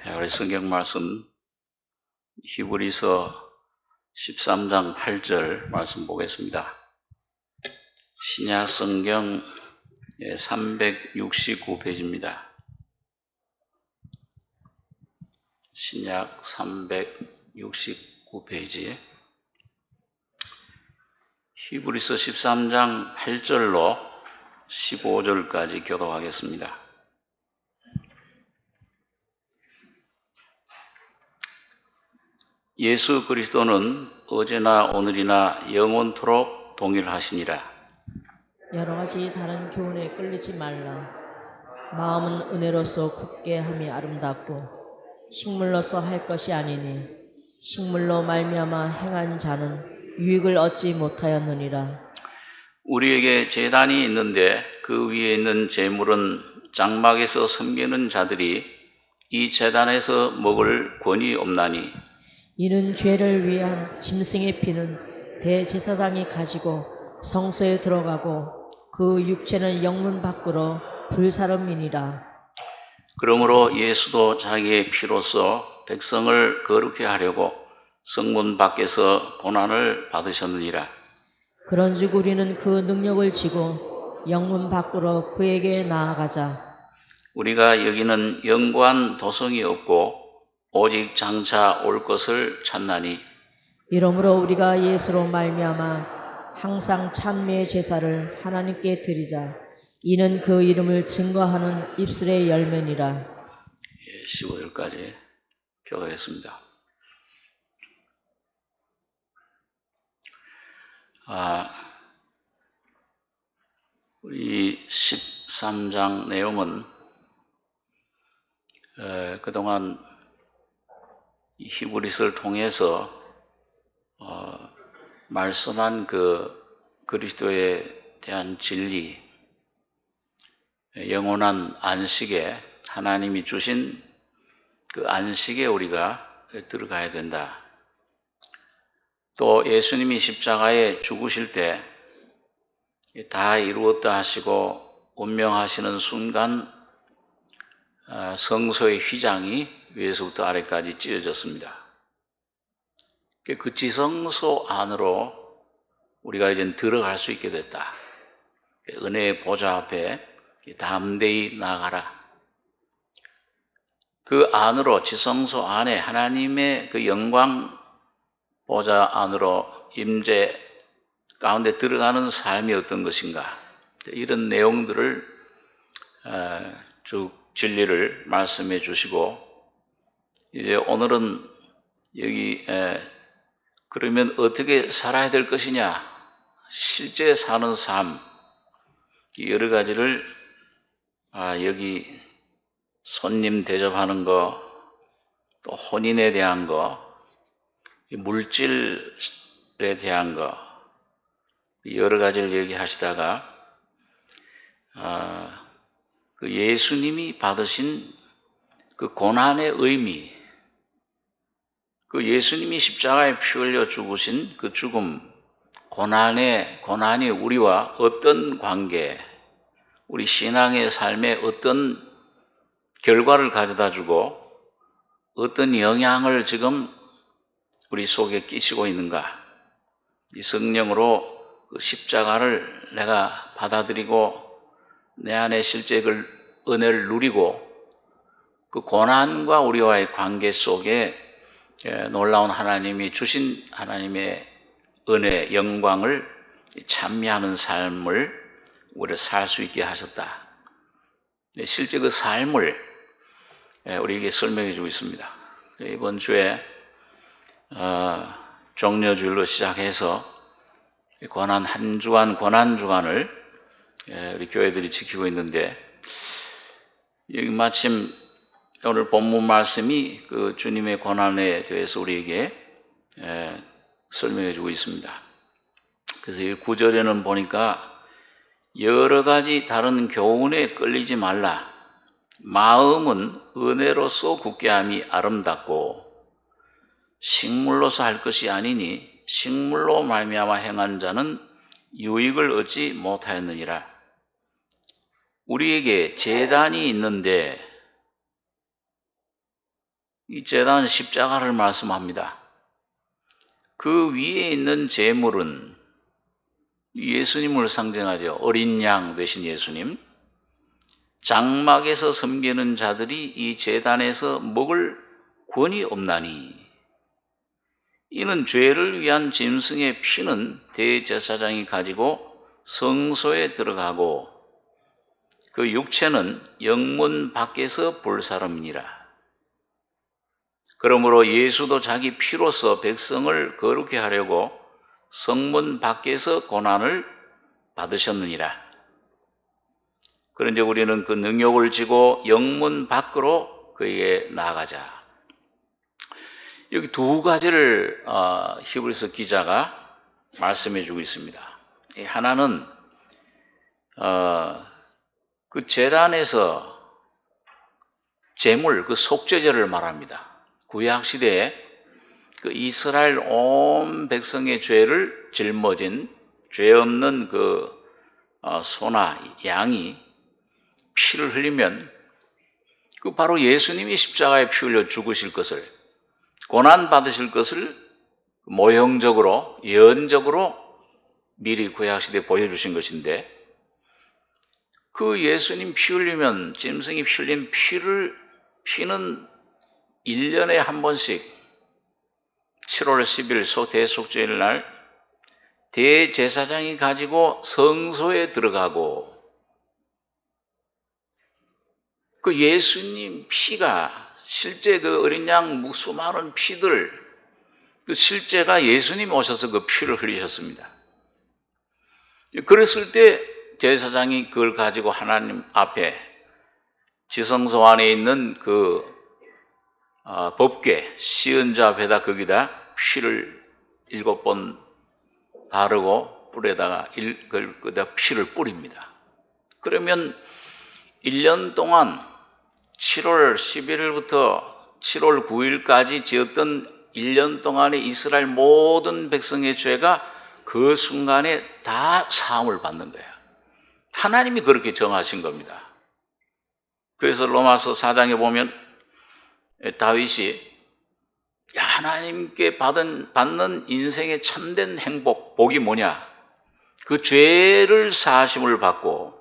우리 성경 말씀 히브리서 13장 8절 말씀 보겠습니다. 신약 성경 369페이지입니다. 신약 369페이지 히브리서 13장 8절로 15절까지 교독하겠습니다. 예수 그리스도는 어제나 오늘이나 영원토록 동일하시니라. 여러 가지 다른 교훈에 끌리지 말라. 마음은 은혜로서 굳게 함이 아름답고 식물로서 할 것이 아니니 식물로 말미암아 행한 자는 유익을 얻지 못하였느니라. 우리에게 제단이 있는데 그 위에 있는 제물은 장막에서 섬기는 자들이 이 제단에서 먹을 권위 없나니 이는 죄를 위한 짐승의 피는 대제사장이 가지고 성소에 들어가고 그 육체는 영문 밖으로 불사름이니라. 그러므로 예수도 자기의 피로써 백성을 거룩히 하려고 성문 밖에서 고난을 받으셨느니라. 그런즉 우리는 그 능력을 지고 영문 밖으로 그에게 나아가자. 우리가 여기는 영구한 도성이 없고 오직 장차 올 것을 찾나니 이러므로 우리가 예수로 말미암아 항상 찬미의 제사를 하나님께 드리자. 이는 그 이름을 증거하는 입술의 열매니라. 15절까지 교독했습니다. 우리 13장 내용은 그동안 히브리서를 통해서 말씀한 그 그리스도에 대한 진리, 영원한 안식에 하나님이 주신 그 안식에 우리가 들어가야 된다. 또 예수님이 십자가에 죽으실 때 다 이루었다 하시고 운명하시는 순간 성소의 휘장이 위에서부터 아래까지 찢어졌습니다. 그 지성소 안으로 우리가 이제 들어갈 수 있게 됐다. 은혜의 보좌 앞에 담대히 나아가라. 그 안으로 지성소 안에 하나님의 그 영광 보좌 안으로 임재 가운데 들어가는 삶이 어떤 것인가, 이런 내용들을 쭉 진리를 말씀해 주시고, 이제 오늘은 여기 그러면 어떻게 살아야 될 것이냐, 실제 사는 삶, 여러 가지를 여기 손님 대접하는 거, 또 혼인에 대한 거, 물질에 대한 거, 여러 가지를 얘기하시다가 그 예수님이 받으신 그 고난의 의미, 그 예수님이 십자가에 피 흘려 죽으신 그 죽음, 고난이 우리와 어떤 관계, 우리 신앙의 삶에 어떤 결과를 가져다 주고 어떤 영향을 지금 우리 속에 끼치고 있는가, 이 성령으로 그 십자가를 내가 받아들이고 내 안에 실제 그 은혜를 누리고 그 고난과 우리와의 관계 속에 놀라운 하나님이 주신 하나님의 은혜, 영광을 찬미하는 삶을 우리가 살 수 있게 하셨다. 실제 그 삶을 우리에게 설명해 주고 있습니다. 이번 주에 종려주일로 시작해서 고난 한 주간, 고난 주간을 우리 교회들이 지키고 있는데, 여기 마침 오늘 본문 말씀이 그 주님의 고난에 대해서 우리에게 설명해 주고 있습니다. 그래서 이 9절에는 보니까 여러 가지 다른 교훈에 끌리지 말라. 마음은 은혜로서 굳게 함이 아름답고 식물로서 할 것이 아니니 식물로 말미암아 행한 자는 유익을 얻지 못하였느니라. 우리에게 제단이 있는데 이 제단 십자가를 말씀합니다. 그 위에 있는 제물은 예수님을 상징하죠. 어린 양 되신 예수님. 장막에서 섬기는 자들이 이 제단에서 먹을 권이 없나니, 이는 죄를 위한 짐승의 피는 대제사장이 가지고 성소에 들어가고 그 육체는 영문 밖에서 불사름이니라. 그러므로 예수도 자기 피로서 백성을 거룩히 하려고 성문 밖에서 고난을 받으셨느니라. 그런즉 우리는 그 능욕을 지고 영문 밖으로 그에게 나아가자. 여기 두 가지를 히브리서 기자가 말씀해 주고 있습니다. 하나는 그 제단에서 제물, 그 속죄제를 말합니다. 구약 시대에 그 이스라엘 온 백성의 죄를 짊어진 죄 없는 그 소나 양이 피를 흘리면 그 바로 예수님이 십자가에 피 흘려 죽으실 것을, 고난 받으실 것을 모형적으로 예언적으로 미리 구약시대에 보여주신 것인데, 그 예수님 피 흘리면 짐승이 피 흘린 피는 1년에 한 번씩 7월 10일 대속죄일 날 대제사장이 가지고 성소에 들어가고, 그 예수님 피가 실제 그 어린 양 수많은 피들, 그 실제가 예수님 오셔서 그 피를 흘리셨습니다. 그랬을 때 제사장이 그걸 가지고 하나님 앞에 지성소 안에 있는 그 법궤 시은자 앞에다 거기다 피를 7번 바르고 뿔에다가 거기다 피를 뿌립니다. 그러면 1년 동안 7월 11일부터 7월 9일까지 지었던 1년 동안의 이스라엘 모든 백성의 죄가 그 순간에 다 사함을 받는 거예요. 하나님이 그렇게 정하신 겁니다. 그래서 로마서 4장에 보면 다윗이 하나님께 받는 인생의 참된 행복, 복이 뭐냐? 그 죄를 사하심을 받고,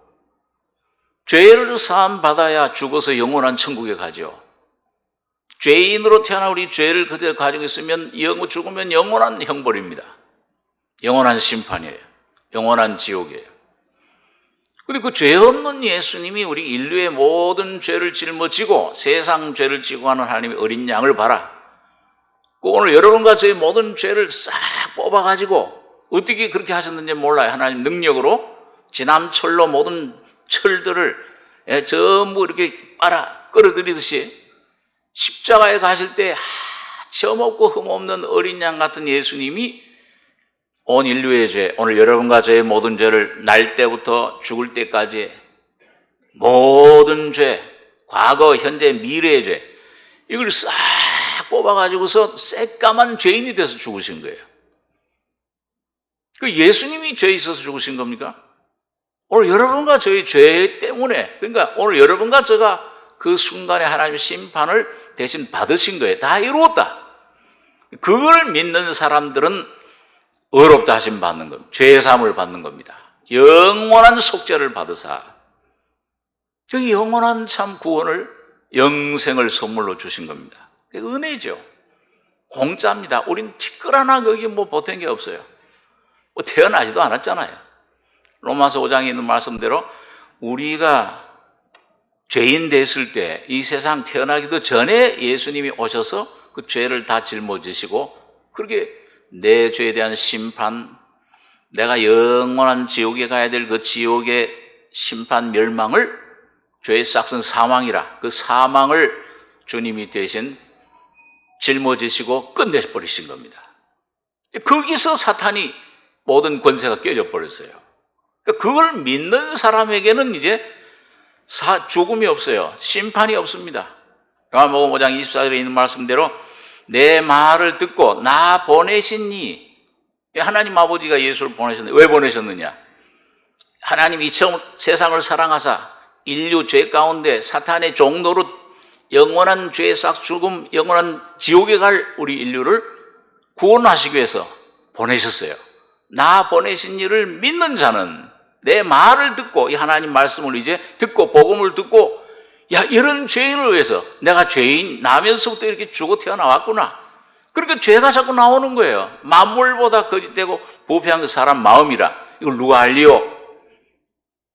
죄를 사함 받아야 죽어서 영원한 천국에 가죠. 죄인으로 태어나 우리 죄를 그대로 가지고 있으면 죽으면 영원한 형벌입니다. 영원한 심판이에요. 영원한 지옥이에요. 그리고 그 죄 없는 예수님이 우리 인류의 모든 죄를 짊어지고 세상 죄를 지고 하는 하나님의 어린 양을 봐라. 오늘 여러분과 저의 모든 죄를 싹 뽑아가지고 어떻게 그렇게 하셨는지 몰라요. 하나님 능력으로 지남철로 모든 철들을 전부 이렇게 빨아 끌어들이듯이 십자가에 가실 때 점없고 흠없는 어린 양 같은 예수님이 온 인류의 죄, 오늘 여러분과 저의 모든 죄를 날 때부터 죽을 때까지 모든 죄, 과거, 현재, 미래의 죄, 이걸 싹 뽑아가지고서 새까만 죄인이 돼서 죽으신 거예요. 그 예수님이 죄 있어서 죽으신 겁니까? 오늘 여러분과 저의 죄 때문에, 그러니까 오늘 여러분과 저가 그 순간에 하나님의 심판을 대신 받으신 거예요. 다 이루었다. 그걸 믿는 사람들은 의롭다 하심 받는 겁니다. 죄사함을 받는 겁니다. 영원한 속죄를 받으사 저 영원한 참 구원을, 영생을 선물로 주신 겁니다. 은혜죠. 공짜입니다. 우린 티끌 하나 거기 보탠 게 없어요. 태어나지도 않았잖아요. 로마서 5장에 있는 말씀대로 우리가 죄인 됐을 때 이 세상 태어나기도 전에 예수님이 오셔서 그 죄를 다 짊어지시고, 그렇게 내 죄에 대한 심판, 내가 영원한 지옥에 가야 될 그 지옥의 심판 멸망을, 죄의 싹은 사망이라, 그 사망을 주님이 대신 짊어지시고 끝내버리신 겁니다. 거기서 사탄이 모든 권세가 깨져 버렸어요. 그걸 믿는 사람에게는 이제 죽음이 없어요. 심판이 없습니다. 요한복음 5장 24절에 있는 말씀대로 내 말을 듣고 나 보내신 이, 하나님 아버지가 예수를 보내셨는데 왜 보내셨느냐? 하나님 이처럼 세상을 사랑하사 인류 죄 가운데 사탄의 종노릇 영원한 죄삭 죽음, 영원한 지옥에 갈 우리 인류를 구원하시기 위해서 보내셨어요. 나 보내신 이를 믿는 자는 내 말을 듣고 이 하나님 말씀을 이제 듣고 복음을 듣고 야, 이런 죄인을 위해서 내가 죄인 나면서부터 이렇게 죽어 태어나왔구나. 그러니까 죄가 자꾸 나오는 거예요. 만물보다 거짓되고 부패한 그 사람 마음이라. 이걸 누가 알리요?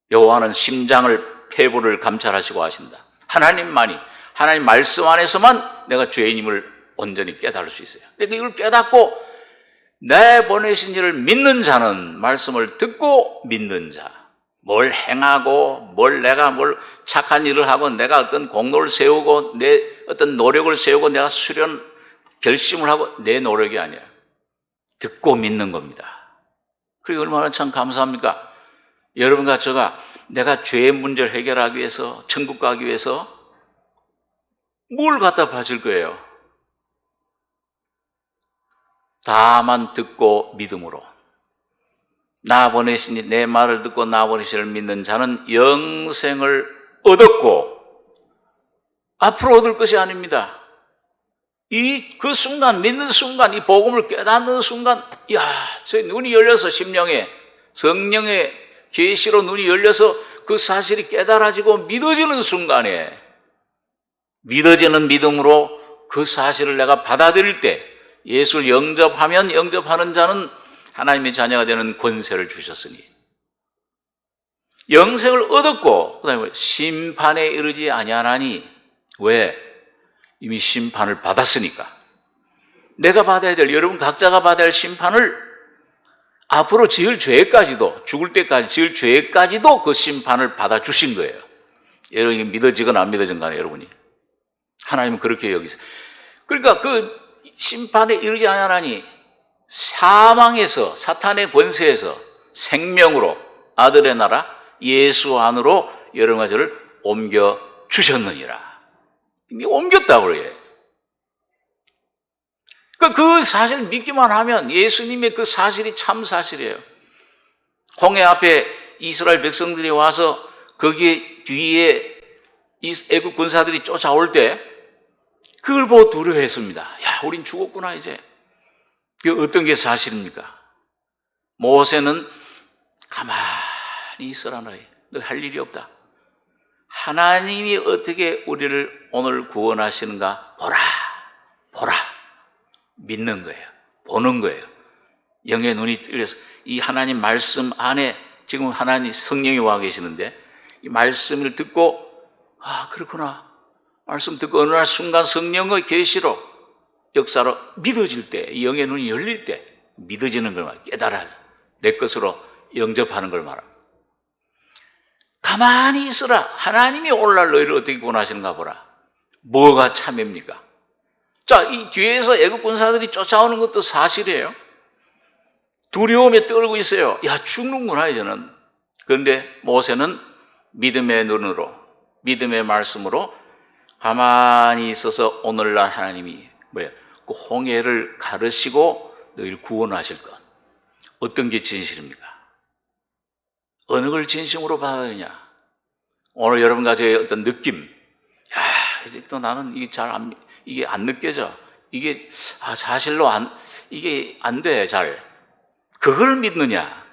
여호와는 심장을 폐부를 감찰하시고 하신다. 하나님만이, 하나님 말씀 안에서만 내가 죄인임을 온전히 깨달을 수 있어요. 그러니까 이걸 깨닫고 내 보내신 이를 믿는 자는 말씀을 듣고 믿는 자. 뭘 행하고 내가 착한 일을 하고 내가 어떤 공로를 세우고 내 어떤 노력을 세우고 내가 결심을 하고 내 노력이 아니라 듣고 믿는 겁니다. 그게 얼마나 참 감사합니까? 여러분과 제가 내가 죄의 문제를 해결하기 위해서 천국 가기 위해서 뭘 갖다 바칠 거예요? 다만 듣고 믿음으로 나 보내시니 내 말을 듣고 나 보내시를 믿는 자는 영생을 얻었고 앞으로 얻을 것이 아닙니다. 그 순간 믿는 순간 이 복음을 깨닫는 순간 제 눈이 열려서 심령에 성령의 계시로 눈이 열려서 그 사실이 깨달아지고 믿어지는 순간에 믿어지는 믿음으로 그 사실을 내가 받아들일 때 예수를 영접하면 영접하는 자는 하나님의 자녀가 되는 권세를 주셨으니 영생을 얻었고 그다음에 심판에 이르지 아니하나니 왜? 이미 심판을 받았으니까. 내가 받아야 될 여러분 각자가 받아야 할 심판을 앞으로 지을 죄까지도 죽을 때까지 지을 죄까지도 그 심판을 받아주신 거예요. 여러분이 믿어지거나 안 믿어진 간에 여러분이 하나님은 그렇게 여기세요. 그러니까 그 심판에 이르지 아니하나니 사망에서 사탄의 권세에서 생명으로 아들의 나라 예수 안으로 여러분과 저를 옮겨 주셨느니라. 이미 옮겼다고 그래요. 그 사실을 믿기만 하면 예수님의 그 사실이 참 사실이에요. 홍해 앞에 이스라엘 백성들이 와서 거기에 뒤에 애국 군사들이 쫓아올 때 그걸 보고 두려워했습니다. 야, 우린 죽었구나 이제. 그 어떤 게 사실입니까? 모세는 가만히 있어라 너희. 너 할 일이 없다. 하나님이 어떻게 우리를 오늘 구원하시는가 보라. 믿는 거예요. 보는 거예요. 영의 눈이 뚫려서 이 하나님 말씀 안에 지금 하나님 성령이 와 계시는데 이 말씀을 듣고 그렇구나. 말씀 듣고 어느 날 순간 성령의 계시로 역사로 믿어질 때 이 영의 눈이 열릴 때 믿어지는 걸 말합니다. 깨달아 내 것으로 영접하는 걸 말합니다. 가만히 있으라. 하나님이 오늘날 너희를 어떻게 구원하시는가 보라. 뭐가 참입니까? 자, 이 뒤에서 애국 군사들이 쫓아오는 것도 사실이에요. 두려움에 떨고 있어요. 야, 죽는구나 이제는. 그런데 모세는 믿음의 눈으로 믿음의 말씀으로 가만히 있어서 오늘날 하나님이 그 홍해를 가르시고 너희를 구원하실 것. 어떤 게 진실입니까? 어느 걸 진심으로 받아들이냐? 오늘 여러분과 저의 어떤 느낌. 이제 또 나는 이게 안 느껴져. 이게 사실로 이게 안 돼, 잘. 그걸 믿느냐?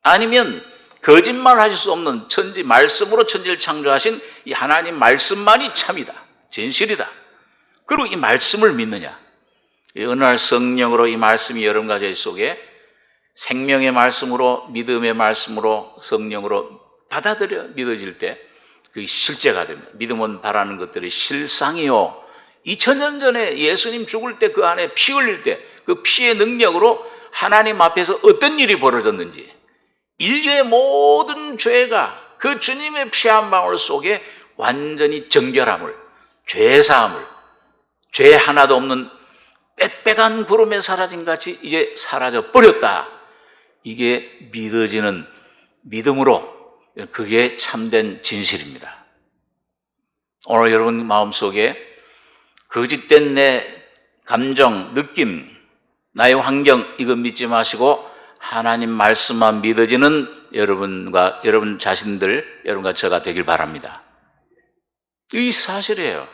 아니면 거짓말 하실 수 없는 말씀으로 천지를 창조하신 이 하나님 말씀만이 참이다. 진실이다. 그리고 이 말씀을 믿느냐? 어느 날 성령으로 이 말씀이 여러분과 저희 속에 생명의 말씀으로 믿음의 말씀으로 성령으로 받아들여 믿어질 때 그게 실제가 됩니다. 믿음은 바라는 것들이 실상이요. 2000년 전에 예수님 죽을 때 그 안에 피 흘릴 때 그 피의 능력으로 하나님 앞에서 어떤 일이 벌어졌는지 인류의 모든 죄가 그 주님의 피 한 방울 속에 완전히 정결함을 죄사함을 죄 하나도 없는 빽빽한 구름에 사라진 같이 이제 사라져 버렸다. 이게 믿어지는 믿음으로 그게 참된 진실입니다. 오늘 여러분 마음속에 거짓된 내 감정, 느낌, 나의 환경 이거 믿지 마시고 하나님 말씀만 믿어지는 여러분 자신들, 여러분과 저가 되길 바랍니다. 이 사실이에요.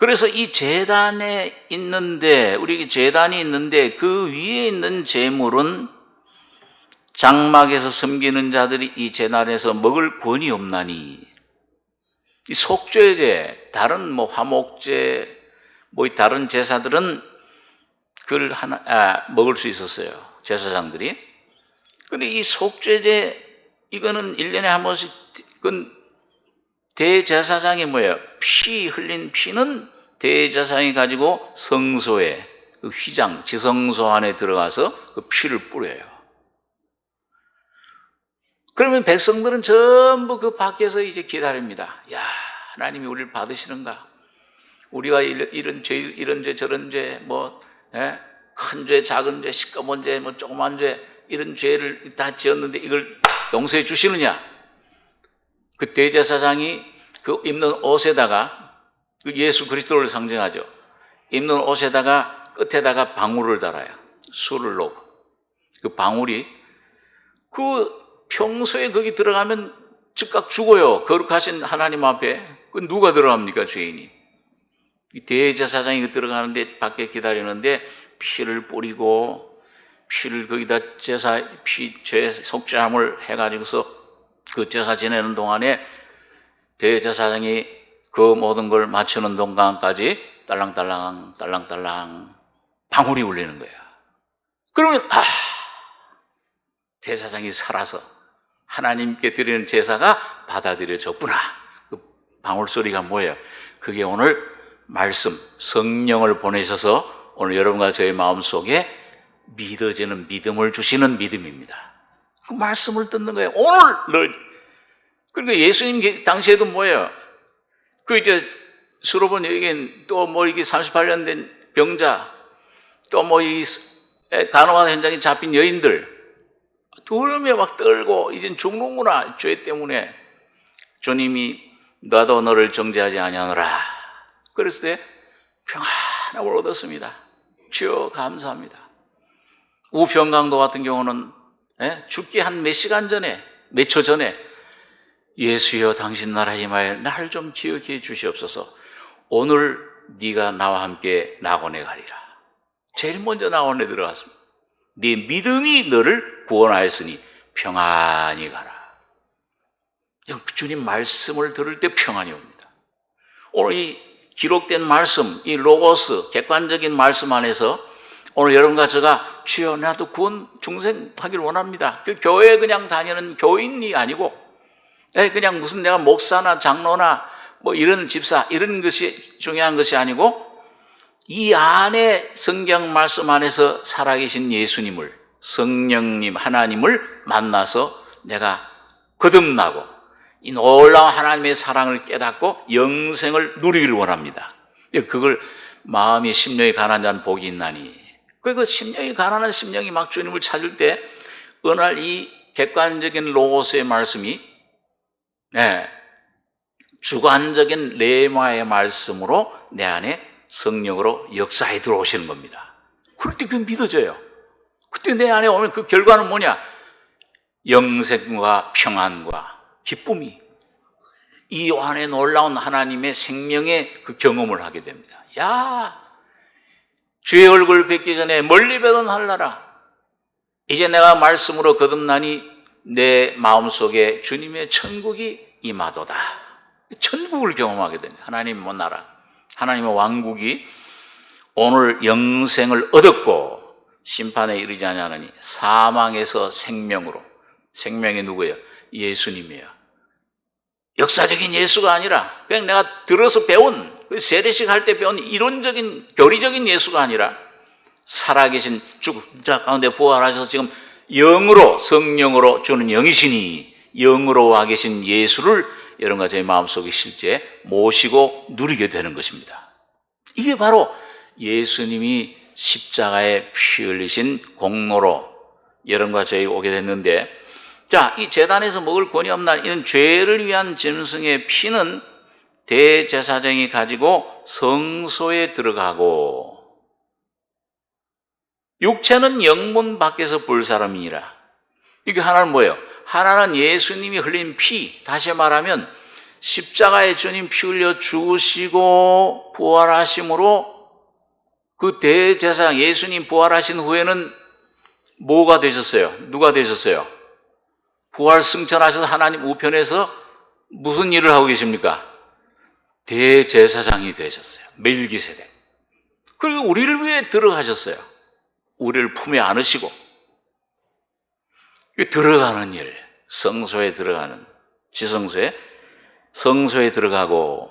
그래서 이 제단에 있는데, 우리 제단이 있는데 그 위에 있는 제물은 장막에서 섬기는 자들이 이 제단에서 먹을 권이 없나니, 이 속죄제, 다른 뭐 화목제, 뭐 다른 제사들은 그걸 먹을 수 있었어요, 제사장들이. 근데 이 속죄제, 이거는 1년에 한 번씩, 그건 대제사장이 뭐예요? 피 흘린 피는 대제사장이 가지고 성소에, 그 휘장, 지성소 안에 들어가서 그 피를 뿌려요. 그러면 백성들은 전부 그 밖에서 이제 기다립니다. 야, 하나님이 우리를 받으시는가? 우리가 이런 죄, 저런 죄, 뭐, 큰 죄, 작은 죄, 시꺼먼 죄, 뭐 조그만 죄, 이런 죄를 다 지었는데 이걸 용서해 주시느냐? 그 대제사장이 그 입는 옷에다가, 그 예수 그리스도를 상징하죠, 입는 옷에다가 끝에다가 방울을 달아요. 술을 놓고. 그 방울이, 그 평소에 거기 들어가면 즉각 죽어요. 거룩하신 하나님 앞에. 그 누가 들어갑니까, 죄인이? 이 대제사장이 들어가는데 밖에 기다리는데 피를 뿌리고, 피를 거기다 죄 속죄함을 해가지고서 그 제사 지내는 동안에 대제사장이 그 모든 걸 맞추는 동안까지 딸랑딸랑 딸랑딸랑 방울이 울리는 거야. 그러면 대제사장이 살아서 하나님께 드리는 제사가 받아들여졌구나. 그 방울 소리가 뭐예요? 그게 오늘 말씀, 성령을 보내셔서 오늘 여러분과 저의 마음속에 믿어지는 믿음을 주시는 믿음입니다. 그 말씀을 듣는 거예요. 오늘 그러니까 예수님 당시에도 뭐예요? 그 이제 수로본 여기엔 또 뭐 이게 38년 된 병자, 또 뭐 이 간호한 현장에 잡힌 여인들, 두려움에 막 떨고 이젠 죽는구나, 죄 때문에. 주님이 나도 너를 정죄하지 아니하노라. 그랬을 때 평안함을 얻었습니다. 주여 감사합니다. 우병강도 같은 경우는 죽기 한 몇 시간 전에, 몇 초 전에, 예수여 당신 나라 임하여 나를 좀 기억해 주시옵소서. 오늘 네가 나와 함께 낙원에 가리라. 제일 먼저 낙원에 들어갔습니다. 네 믿음이 너를 구원하였으니 평안히 가라. 주님 말씀을 들을 때 평안이 옵니다. 오늘 이 기록된 말씀, 이 로고스, 객관적인 말씀 안에서 오늘 여러분과 제가 주여 나도 구원 중생하길 원합니다. 그 교회에 그냥 다니는 교인이 아니고 그냥 무슨 내가 목사나 장로나 뭐 이런 집사 이런 것이 중요한 것이 아니고, 이 안에 성경 말씀 안에서 살아계신 예수님을, 성령님 하나님을 만나서 내가 거듭나고 이 놀라운 하나님의 사랑을 깨닫고 영생을 누리기를 원합니다. 그걸 마음이 심령이 가난한 자는 복이 있나니, 그 심령이 가난한 심령이 막 주님을 찾을 때 어느 날 이 객관적인 로고스의 말씀이 주관적인 레마의 말씀으로 내 안에 성령으로 역사에 들어오시는 겁니다. 그럴 때 그게 믿어져요. 그때 내 안에 오면 그 결과는 뭐냐? 영생과 평안과 기쁨이, 이 안에 놀라운 하나님의 생명의 그 경험을 하게 됩니다. 야, 주의 얼굴 뵙기 전에 멀리 뵈던 하늘나라, 이제 내가 말씀으로 거듭나니 내 마음속에 주님의 천국이 임하도다. 천국을 경험하게 됩니다. 하나님의 나라, 하나님의 왕국이 오늘 영생을 얻었고 심판에 이르지 아니하느니 사망에서 생명으로, 생명이 누구예요? 예수님이에요. 역사적인 예수가 아니라 그냥 내가 들어서 배운, 세례식 할 때 배운 이론적인 교리적인 예수가 아니라 살아계신 죽은 자 가운데 부활하셔서 지금 영으로, 성령으로 주는 영이시니 영으로 와 계신 예수를 여러분과 저의 마음속에 실제 모시고 누리게 되는 것입니다. 이게 바로 예수님이 십자가에 피 흘리신 공로로 여러분과 저희 오게 됐는데, 자, 이 제단에서 먹을 권이 없나, 이는 죄를 위한 짐승의 피는 대제사장이 가지고 성소에 들어가고 육체는 영문 밖에서 볼 사람이니라. 이게 하나는 뭐예요? 하나는 예수님이 흘린 피, 다시 말하면 십자가에 주님 피 흘려 죽으시고 부활하심으로 그 대제사장 예수님 부활하신 후에는 뭐가 되셨어요? 누가 되셨어요? 부활 승천하셔서 하나님 우편에서 무슨 일을 하고 계십니까? 대제사장이 되셨어요. 멜기세덱. 그리고 우리를 위해 들어가셨어요. 우리를 품에 안으시고 들어가는 일, 성소에 들어가는, 지성소에 성소에 들어가고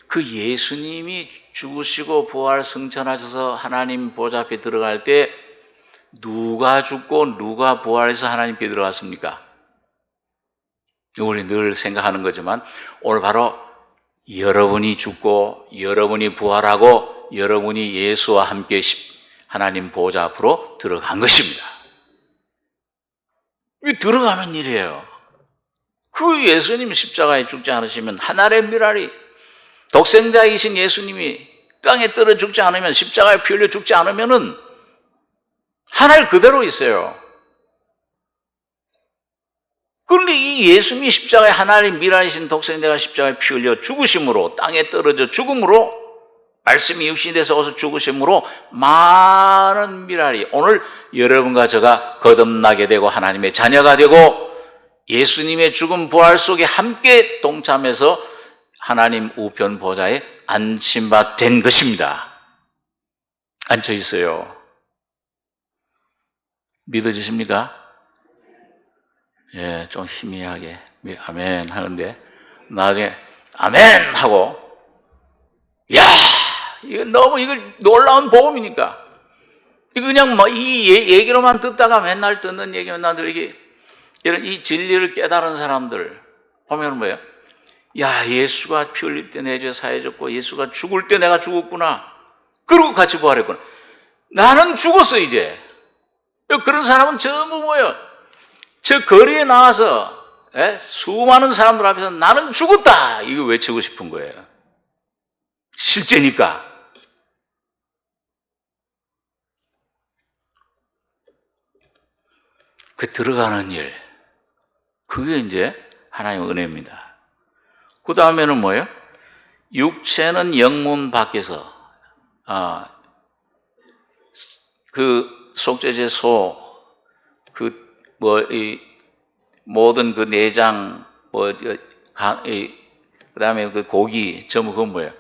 그 예수님이 죽으시고 부활 승천하셔서 하나님 보좌 앞에 들어갈 때 누가 죽고 누가 부활해서 하나님께 들어갔습니까? 우리 늘 생각하는 거지만 오늘 바로 여러분이 죽고 여러분이 부활하고 여러분이 예수와 함께 하나님 보좌 앞으로 들어간 것입니다. 이게 들어가는 일이에요. 그 예수님 십자가에 죽지 않으시면 하늘의 미랄이 독생자이신 예수님이 땅에 떨어 죽지 않으면 십자가에 피 흘려 죽지 않으면은 하늘 그대로 있어요. 그런데 이 예수님이 십자가에 하나님의 미랄이신 독생자가 십자가에 피 흘려 죽으심으로 땅에 떨어져 죽음으로 말씀이 육신이 돼서 어서 죽으심으로 많은 미랄이 오늘 여러분과 저가 거듭나게 되고 하나님의 자녀가 되고 예수님의 죽음 부활 속에 함께 동참해서 하나님 우편 보좌에 앉힌 바 된 것입니다. 앉혀 있어요. 믿어지십니까? 예, 좀 희미하게 아멘 하는데 나중에 아멘 하고 야, 이거 너무 이걸 놀라운 복음이니까 그냥 뭐 이 얘기로만 듣다가 맨날 듣는 얘기만 나들에게 이런 이 진리를 깨달은 사람들 보면 뭐예요? 야, 예수가 피 흘릴 때 내 죄 사해졌고 예수가 죽을 때 내가 죽었구나. 그리고 같이 부활했구나. 나는 죽었어 이제. 그런 사람은 전부 뭐예요? 저 거리에 나와서 수많은 사람들 앞에서 나는 죽었다 이거 외치고 싶은 거예요. 실제니까. 그 들어가는 일, 그게 이제 하나님의 은혜입니다. 그 다음에는 뭐예요? 육체는 영문 밖에서 그 속죄제 소, 이 모든 그 내장, 그 다음에 그 고기, 전부 그건 뭐예요?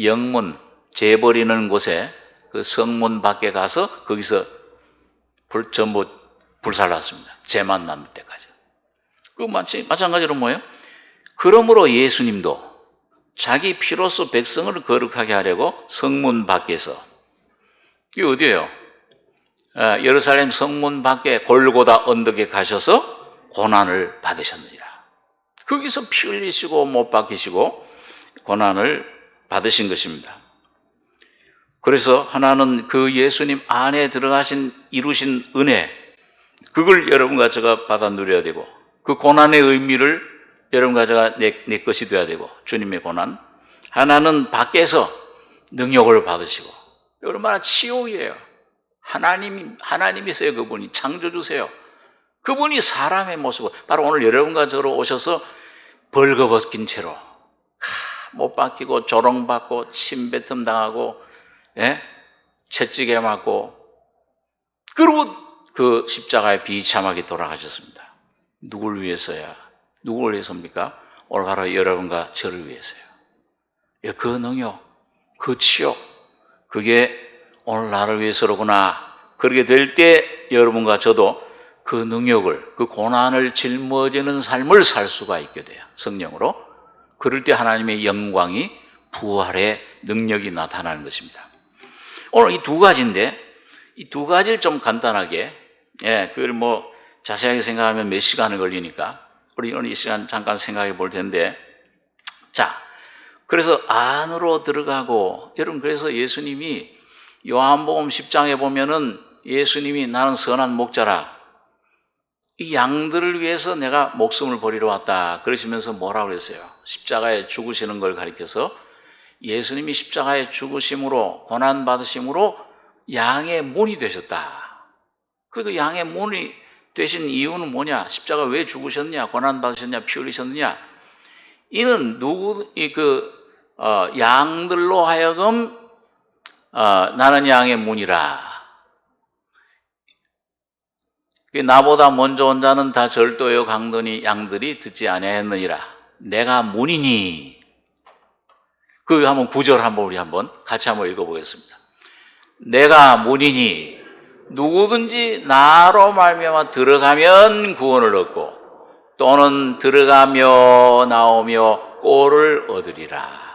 영문, 재버리는 곳에 그 성문 밖에 가서 거기서 전부 불살랐습니다. 재만 남을 때까지. 그 마찬가지로 뭐예요? 그러므로 예수님도 자기 피로써 백성을 거룩하게 하려고 성문 밖에서, 이게 어디예요? 예루살렘 성문 밖에 골고다 언덕에 가셔서 고난을 받으셨느니라. 거기서 피 흘리시고 못 박히시고 고난을 받으신 것입니다. 그래서 하나는 그 예수님 안에 들어가신 이루신 은혜, 그걸 여러분과 제가 받아 누려야 되고 그 고난의 의미를 여러분과 제가 내 것이 되어야 되고 주님의 고난, 하나는 밖에서 능력을 받으시고 얼마나 치유예요. 하나님이세요. 그분이 창조주세요. 그분이 사람의 모습을 바로 오늘 여러분과 저로 오셔서 벌거벗긴 채로 못 박히고 조롱받고 침뱉음 당하고 채찍에 맞고 그리고 그 십자가에 비참하게 돌아가셨습니다. 누굴 위해서야? 누구를 위해서입니까? 오늘 바로 여러분과 저를 위해서요. 그 능력, 그 치욕, 그게 오늘 나를 위해서로구나. 그렇게 될 때 여러분과 저도 그 능력을, 그 고난을 짊어지는 삶을 살 수가 있게 돼요. 성령으로. 그럴 때 하나님의 영광이 부활의 능력이 나타나는 것입니다. 오늘 이 두 가지인데 이 두 가지를 좀 간단하게 그걸 뭐 자세하게 생각하면 몇 시간을 걸리니까 우리 오늘 이 시간 잠깐 생각해 볼 텐데 자, 그래서 안으로 들어가고 여러분 그래서 예수님이 요한복음 10장에 보면은 예수님이 나는 선한 목자라 이 양들을 위해서 내가 목숨을 버리러 왔다 그러시면서 뭐라고 그랬어요? 십자가에 죽으시는 걸 가리켜서 예수님이 십자가에 죽으심으로 고난받으심으로 양의 문이 되셨다. 그 양의 문이 되신 이유는 뭐냐? 십자가 왜 죽으셨냐? 고난받으셨냐? 피 흘리셨느냐? 이는 양들로 하여금 나는 양의 문이라. 나보다 먼저 온 자는 다 절도요 강도니 양들이 듣지 아니하였느니라. 내가 문이니. 한번 구절 우리 같이 한번 읽어보겠습니다. 내가 문이니 누구든지 나로 말미암아 들어가면 구원을 얻고 또는 들어가며 나오며 꼴을 얻으리라.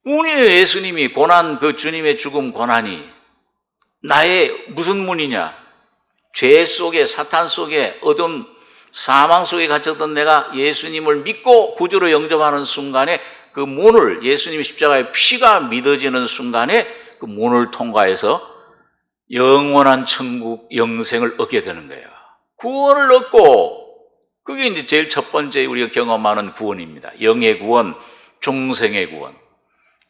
문이에요. 예수님이 고난, 주님의 죽음 고난이 나의 무슨 문이냐? 죄 속에, 사탄 속에, 어둠, 사망 속에 갇혔던 내가 예수님을 믿고 구주로 영접하는 순간에 그 문을, 예수님의 십자가의 피가 믿어지는 순간에 그 문을 통과해서 영원한 천국 영생을 얻게 되는 거예요. 구원을 얻고, 그게 이제 제일 첫 번째 우리가 경험하는 구원입니다. 영의 구원, 중생의 구원,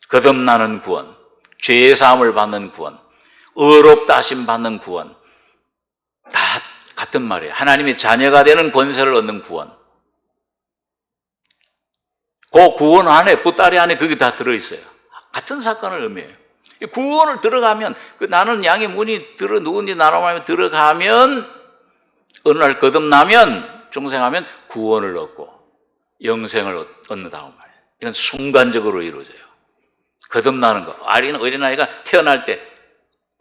거듭나는 구원, 죄사함을 받는 구원, 의롭다 하심 받는 구원, 다 같은 말이에요. 하나님의 자녀가 되는 권세를 얻는 구원. 그 구원 안에, 보따리 안에 그게 다 들어있어요. 같은 사건을 의미해요. 구원을 들어가면, 나는 양의 문이 누군지 나로 말하면 들어가면, 어느 날 거듭나면, 중생하면 구원을 얻고 영생을 얻는다고 말이에요. 이건 순간적으로 이루어져요. 거듭나는 거. 어린아이가 태어날 때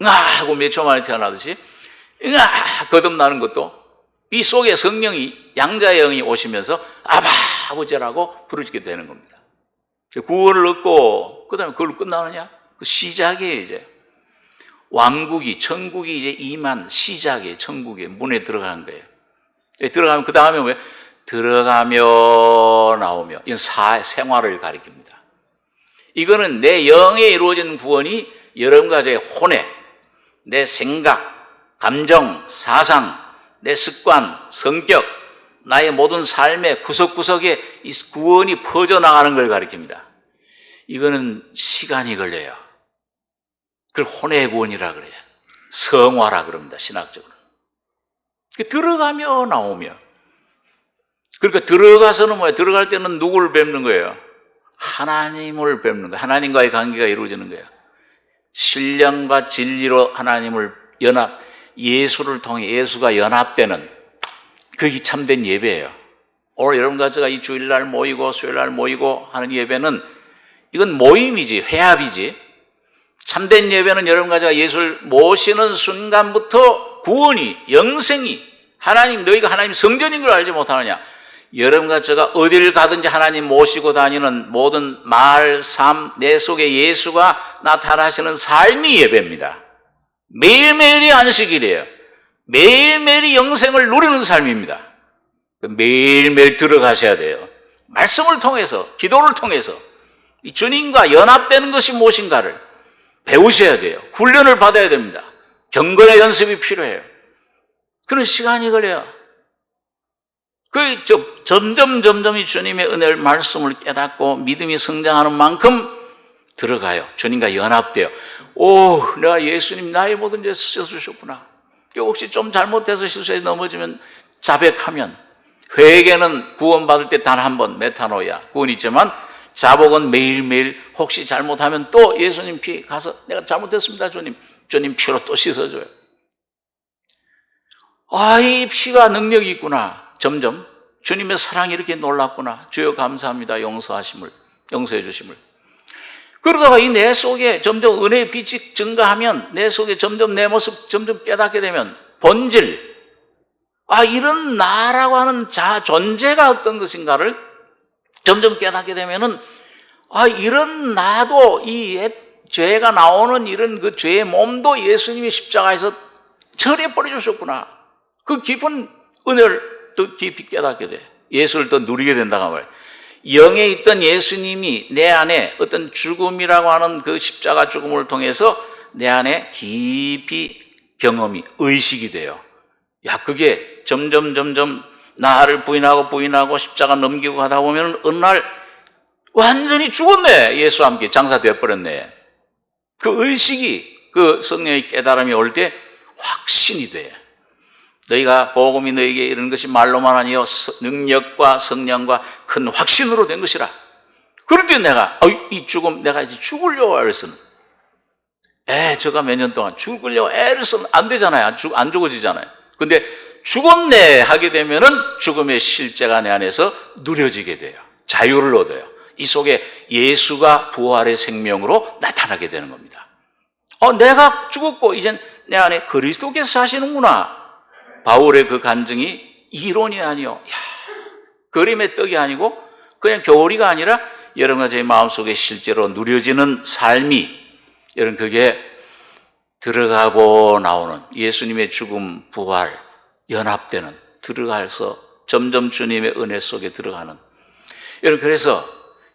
응아 하고 몇 초 만에 태어나듯이 응아 거듭나는 것도 이 속에 성령이, 양자의 영이 오시면서 아바 아버지라고 부르짖게 되는 겁니다. 구원을 얻고 그 다음에 그걸로 끝나느냐? 그 시작이에요. 이제 왕국이, 천국이 이제 임한 시작이에요. 천국의 문에 들어가는 거예요. 들어가면 그 다음에 왜? 들어가며 나오며. 이건 생활을 가리킵니다. 이거는 내 영에 이루어진 구원이 여러 가지의 혼에, 내 생각, 감정, 사상, 내 습관, 성격, 나의 모든 삶의 구석구석에 이 구원이 퍼져나가는 걸 가리킵니다. 이거는 시간이 걸려요. 그걸 혼의 구원이라 그래요. 성화라 그럽니다. 신학적으로. 들어가며 나오며. 그러니까 들어가서는 뭐예요? 들어갈 때는 누구를 뵙는 거예요? 하나님을 뵙는 거예요. 하나님과의 관계가 이루어지는 거예요. 신령과 진리로 하나님을 예수를 통해 예수가 연합되는 그게 참된 예배예요. 오늘 여러분과 제가 이 주일날 모이고 수요일날 모이고 하는 예배는 이건 모임이지, 회합이지. 참된 예배는 여러분과 제가 예수를 모시는 순간부터 구원이, 영생이, 너희가 하나님 성전인 걸 알지 못하느냐? 여러분과 제가 어디를 가든지 하나님 모시고 다니는 모든 말, 삶, 내 속에 예수가 나타나시는 삶이 예배입니다. 매일매일이 안식일이에요. 매일매일이 영생을 누리는 삶입니다. 매일매일 들어가셔야 돼요. 말씀을 통해서, 기도를 통해서 이 주님과 연합되는 것이 무엇인가를 배우셔야 돼요. 훈련을 받아야 됩니다. 경건의 연습이 필요해요. 그런 시간이 걸려요. 점점 이 주님의 은혜를, 말씀을 깨닫고 믿음이 성장하는 만큼 들어가요. 주님과 연합돼요. 내가 예수님 나의 모든 죄 씻어주셨구나. 혹시 좀 잘못해서 실수에 넘어지면 자백하면, 회개는 구원받을 때 단 한 번, 메타노야, 구원이 있지만 자복은 매일매일 혹시 잘못하면 또 예수님 피 가서 내가 잘못했습니다 주님 피로 또 씻어줘요. 이 피가 능력이 있구나. 점점 주님의 사랑이 이렇게 놀랍구나. 주여 감사합니다. 용서해 주심을. 그러다가 이 내 속에 점점 은혜의 빛이 증가하면, 내 속에 점점 내 모습 점점 깨닫게 되면 본질, 이런 나라고 하는 존재가 어떤 것인가를 점점 깨닫게 되면은 이런 나도, 이 죄가 나오는 이런 그 죄의 몸도 예수님이 십자가에서 처리해 버려주셨구나. 그 깊은 은혜를 더 깊이 깨닫게 돼. 예수를 더 누리게 된다고 말이에요. 영에 있던 예수님이 내 안에 어떤 죽음이라고 하는 그 십자가 죽음을 통해서 내 안에 깊이 경험이, 의식이 돼요. 그게 점점 나를 부인하고 십자가 넘기고 가다 보면 어느 날 완전히 죽었네. 예수와 함께 장사되어 버렸네. 그 의식이, 그 성령의 깨달음이 올 때 확신이 돼. 너희가 복음이 너희에게 이르는 것이 말로만 아니요 능력과 성령과 큰 확신으로 된 것이라. 그럴 때 내가 이 죽음 내가 이제 죽으려고 애를 저가 몇 년 동안 죽으려고 애를 쓰면 안 되잖아요. 안 죽어지잖아요. 근데 죽었네 하게 되면은 죽음의 실제가 내 안에서 누려지게 돼요. 자유를 얻어요. 이 속에 예수가 부활의 생명으로 나타나게 되는 겁니다. 내가 죽었고 이젠 내 안에 그리스도께서 사시는구나. 바울의 그 간증이 이론이 아니요, 그림의 떡이 아니고 그냥 교리가 아니라 여러분과 제 마음속에 실제로 누려지는 삶이, 여러분 그게 들어가고 나오는 예수님의 죽음, 부활, 연합되는, 들어가서 점점 주님의 은혜 속에 들어가는. 여러분 그래서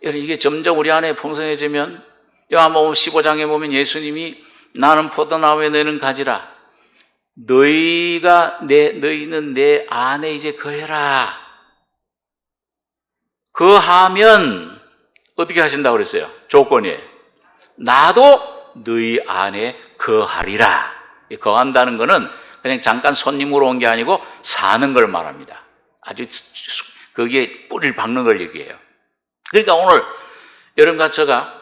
여러분 이게 점점 우리 안에 풍성해지면 요한복음 15장에 보면 예수님이 나는 포도나무에 너희는 가지라. 너희는 내 안에 이제 거해라. 거하면 어떻게 하신다고 그랬어요? 조건이에요. 나도 너희 안에 거하리라. 거한다는 거는 그냥 잠깐 손님으로 온 게 아니고 사는 걸 말합니다. 아주 거기에 뿌리를 박는 걸 얘기해요. 그러니까 오늘 여러분과 제가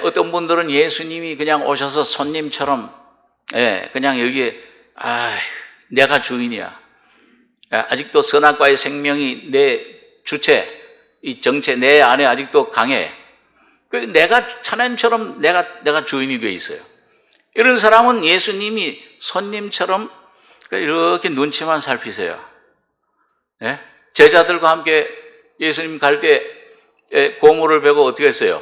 어떤 분들은 예수님이 그냥 오셔서 손님처럼 그냥 여기에 내가 주인이야. 아직도 선악과의 생명이 내 주체, 이 정체 내 안에 아직도 강해. 내가 하나님처럼 내가 주인이 돼 있어요. 이런 사람은 예수님이 손님처럼 이렇게 눈치만 살피세요. 제자들과 함께 예수님 갈 때 고물을 베고 어떻게 했어요?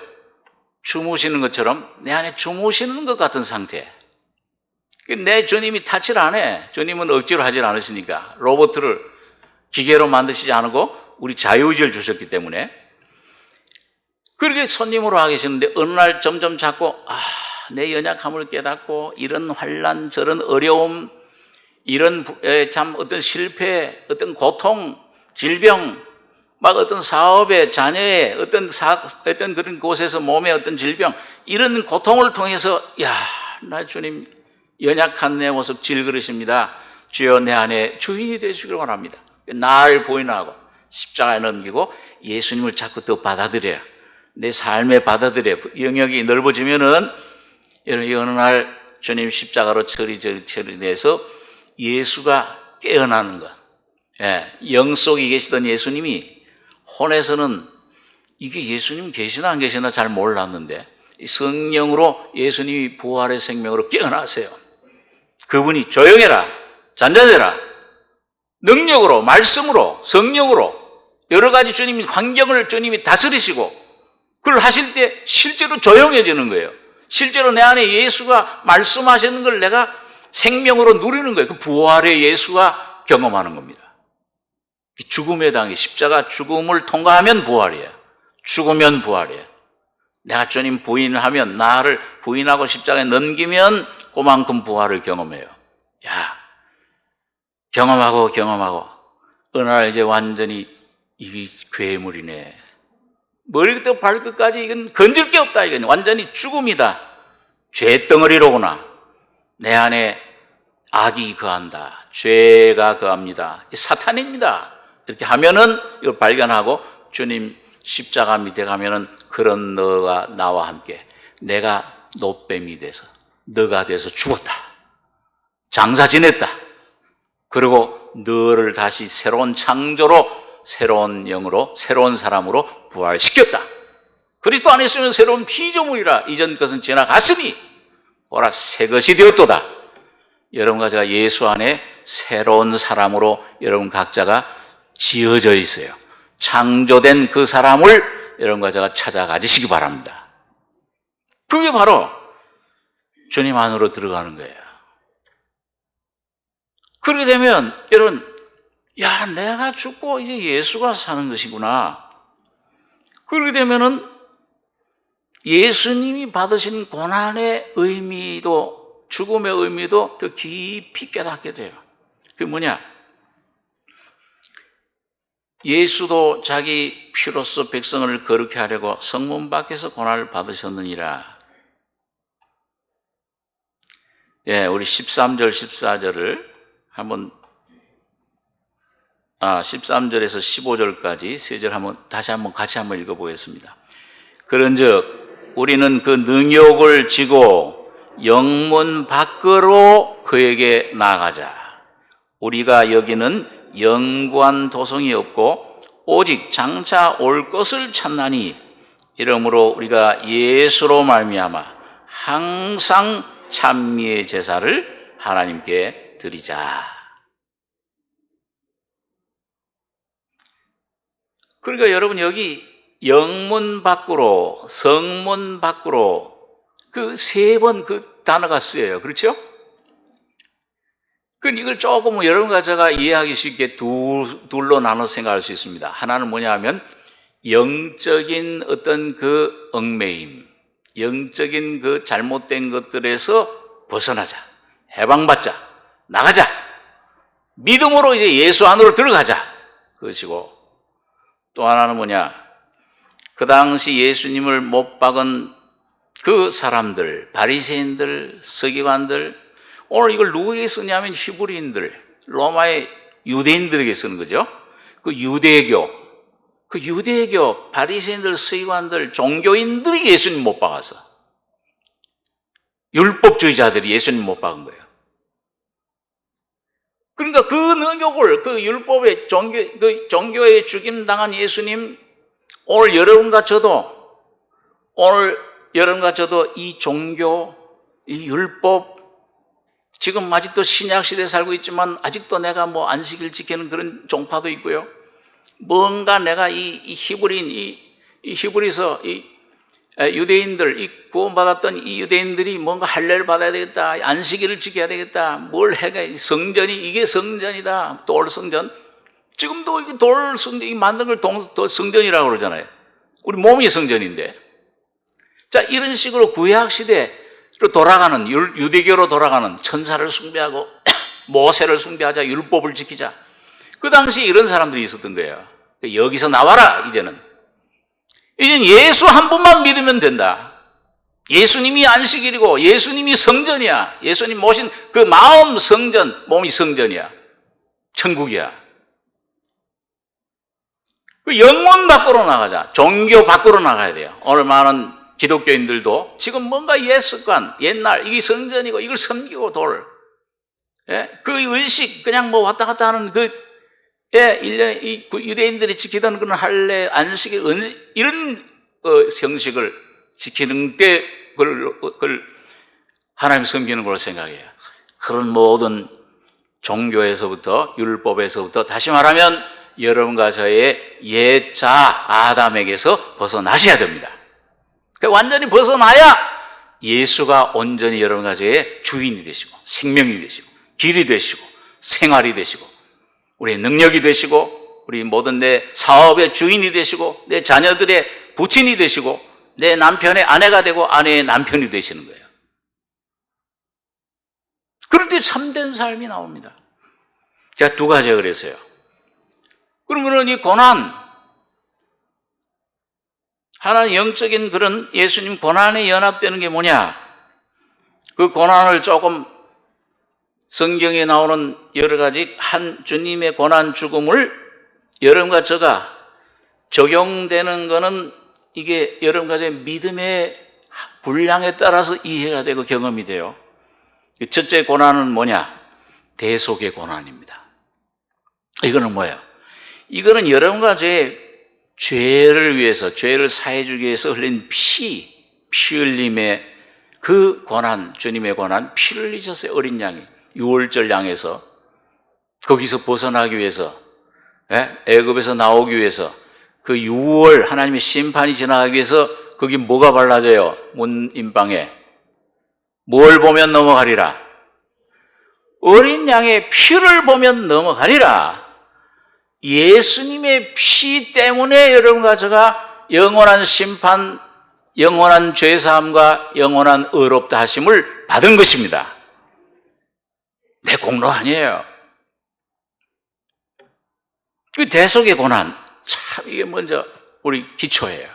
주무시는 것처럼 내 안에 주무시는 것 같은 상태. 내 주님이 타치를 안 해. 주님은 억지로 하질 않으시니까. 로봇을 기계로 만드시지 않고 우리 자유의지를 주셨기 때문에. 그렇게 손님으로 와 계시는데 어느 날 점점 자꾸 내 연약함을 깨닫고 이런 환난, 저런 어려움, 이런 참 어떤 실패, 어떤 고통, 질병, 막 어떤 사업에, 자녀에, 어떤 그런 곳에서 몸에 어떤 질병, 이런 고통을 통해서 나 주님 연약한 내 모습 질그릇입니다. 주여 내 안에 주인이 되시길 원합니다. 날 부인하고 십자가에 넘기고 예수님을 자꾸 더 받아들여요. 내 삶에 받아들여요. 영역이 넓어지면은 어느 날 주님 십자가로 처리돼서 예수가 깨어나는 것. 영 속에 계시던 예수님이 혼에서는 이게 예수님 계시나 안 계시나 잘 몰랐는데 성령으로 예수님이 부활의 생명으로 깨어나세요. 그분이 조용해라, 잔잔해라, 능력으로, 말씀으로, 성령으로 여러 가지 주님이 환경을 주님이 다스리시고 그걸 하실 때 실제로 조용해지는 거예요. 실제로 내 안에 예수가 말씀하시는 걸 내가 생명으로 누리는 거예요. 그 부활의 예수가 경험하는 겁니다. 죽음의 당이 십자가 죽음을 통과하면 부활이에요. 죽으면 부활이에요. 내가 주님 부인하면, 나를 부인하고 십자가에 넘기면 그만큼 부활을 경험해요. 경험하고 어느 날 이제 완전히 이 괴물이네. 머리부터 발끝까지 이건 건질 게 없다. 이건 완전히 죽음이다. 죄덩어리로구나. 내 안에 악이 거한다. 죄가 거합니다. 사탄입니다. 이렇게 하면은 이걸 발견하고 주님 십자가 밑에 가면은 그런 너가 나와 함께 내가 노뱀이 돼서 너가 돼서 죽었다. 장사 지냈다. 그리고 너를 다시 새로운 창조로, 새로운 영으로, 새로운 사람으로 부활시켰다. 그리스도 안에 있으면 새로운 피조물이라. 이전 것은 지나갔으니 보라 새 것이 되었도다. 여러분과 제가 예수 안에 새로운 사람으로 여러분 각자가 지어져 있어요. 창조된 그 사람을 여러분과 제가 찾아가지시기 바랍니다. 그게 바로 주님 안으로 들어가는 거예요. 그렇게 되면 여러분, 내가 죽고 이제 예수가 사는 것이구나. 그렇게 되면은 예수님이 받으신 고난의 의미도, 죽음의 의미도 더 깊이 깨닫게 돼요. 그게 뭐냐? 예수도 자기 피로써 백성을 거룩해 하려고 성문 밖에서 고난을 받으셨느니라. 우리 13절, 14절을 한번 13절에서 15절까지 세 절 다시 한번 같이 한번 읽어보겠습니다. 그런즉 우리는 그 능욕을 지고 영문 밖으로 그에게 나아가자. 우리가 여기는 영구한 도성이 없고 오직 장차 올 것을 찾나니 이러므로 우리가 예수로 말미암아 항상 찬미의 제사를 하나님께 드리자. 그러니까 여러분 여기 영문 밖으로, 성문 밖으로 그 세 번 그 단어가 쓰여요. 그렇죠? 이걸 조금 여러분과 제가 이해하기 쉽게 둘로 나눠서 생각할 수 있습니다. 하나는 뭐냐 하면 영적인 어떤 그 얽매임, 영적인 그 잘못된 것들에서 벗어나자, 해방받자, 나가자, 믿음으로 이제 예수 안으로 들어가자, 그것이고, 또 하나는 뭐냐, 그 당시 예수님을 못 박은 그 사람들, 바리새인들, 서기관들, 오늘 이걸 누구에게 쓰냐면 히브리인들, 로마의 유대인들에게 쓰는 거죠. 그 유대교, 바리새인들, 서기관들, 종교인들이 예수님 못 박아서 율법주의자들이 예수님 못 박은 거예요. 그러니까 그 능욕을, 그 율법의 종교에 죽임당한 예수님, 오늘 여러분과 저도 이 종교, 이 율법, 지금 아직도 신약시대에 살고 있지만 아직도 내가 뭐 안식일 지키는 그런 종파도 있고요. 뭔가 내가 이 히브리인, 이 히브리서, 이 유대인들, 이 구원받았던 이 유대인들이 뭔가 할례를 받아야 되겠다, 안식일을 지켜야 되겠다, 뭘 해야, 성전이, 이게 성전이다, 돌성전. 지금도 이게 돌성전, 이 만든 걸 성전이라고 그러잖아요. 우리 몸이 성전인데. 자, 이런 식으로 구약시대로 돌아가는, 유대교로 돌아가는, 천사를 숭배하고 모세를 숭배하자, 율법을 지키자. 그 당시 이런 사람들이 있었던 거예요. 여기서 나와라, 이제는 예수 한 분만 믿으면 된다. 예수님이 안식일이고 예수님이 성전이야. 예수님 모신 그 마음 성전, 몸이 성전이야. 천국이야. 그 영문 밖으로 나가자. 종교 밖으로 나가야 돼요. 오늘 많은 기독교인들도 지금 뭔가 옛 습관, 옛날, 이게 성전이고 이걸 섬기고 그 의식, 그냥 뭐 왔다 갔다 하는 이 유대인들이 지키던 그런 할례, 안식의 이런 형식을 지키는 때 그걸 하나님 섬기는 걸로 생각해요. 그런 모든 종교에서부터, 율법에서부터, 다시 말하면 여러분과 저의 옛자 아담에게서 벗어나셔야 됩니다. 그러니까 완전히 벗어나야 예수가 온전히 여러분과 저의 주인이 되시고, 생명이 되시고, 길이 되시고, 생활이 되시고, 우리의 능력이 되시고, 우리 모든 내 사업의 주인이 되시고, 내 자녀들의 부친이 되시고, 내 남편의 아내가 되고 아내의 남편이 되시는 거예요. 그럴 때 참된 삶이 나옵니다. 제가 두 가지가 그랬어요. 그러면 이 고난, 하나님 영적인 그런 예수님 고난에 연합되는 게 뭐냐? 그 고난을 조금 성경에 나오는 여러 가지 한 주님의 고난 죽음을 여러분과 저가 적용되는 거는 이게 여러분과 저의 믿음의 분량에 따라서 이해가 되고 경험이 돼요. 첫째 고난은 뭐냐? 대속의 고난입니다. 이거는 뭐예요? 이거는 여러분과 저의 죄를 위해서, 죄를 사해주기 위해서 흘린 피 흘림의 그 고난, 주님의 고난, 피를 흘리셨어요. 어린 양이. 유월절 양에서 거기서 벗어나기 위해서, 애굽에서 나오기 위해서, 그 6월 하나님의 심판이 지나가기 위해서 거기 뭐가 발라져요? 문 임방에 뭘 보면 넘어가리라? 어린 양의 피를 보면 넘어가리라. 예수님의 피 때문에 여러분과 제가 영원한 심판, 영원한 죄사함과 영원한 의롭다 하심을 받은 것입니다. 내 공로 아니에요. 그 대속의 고난, 참 이게 먼저 우리 기초예요.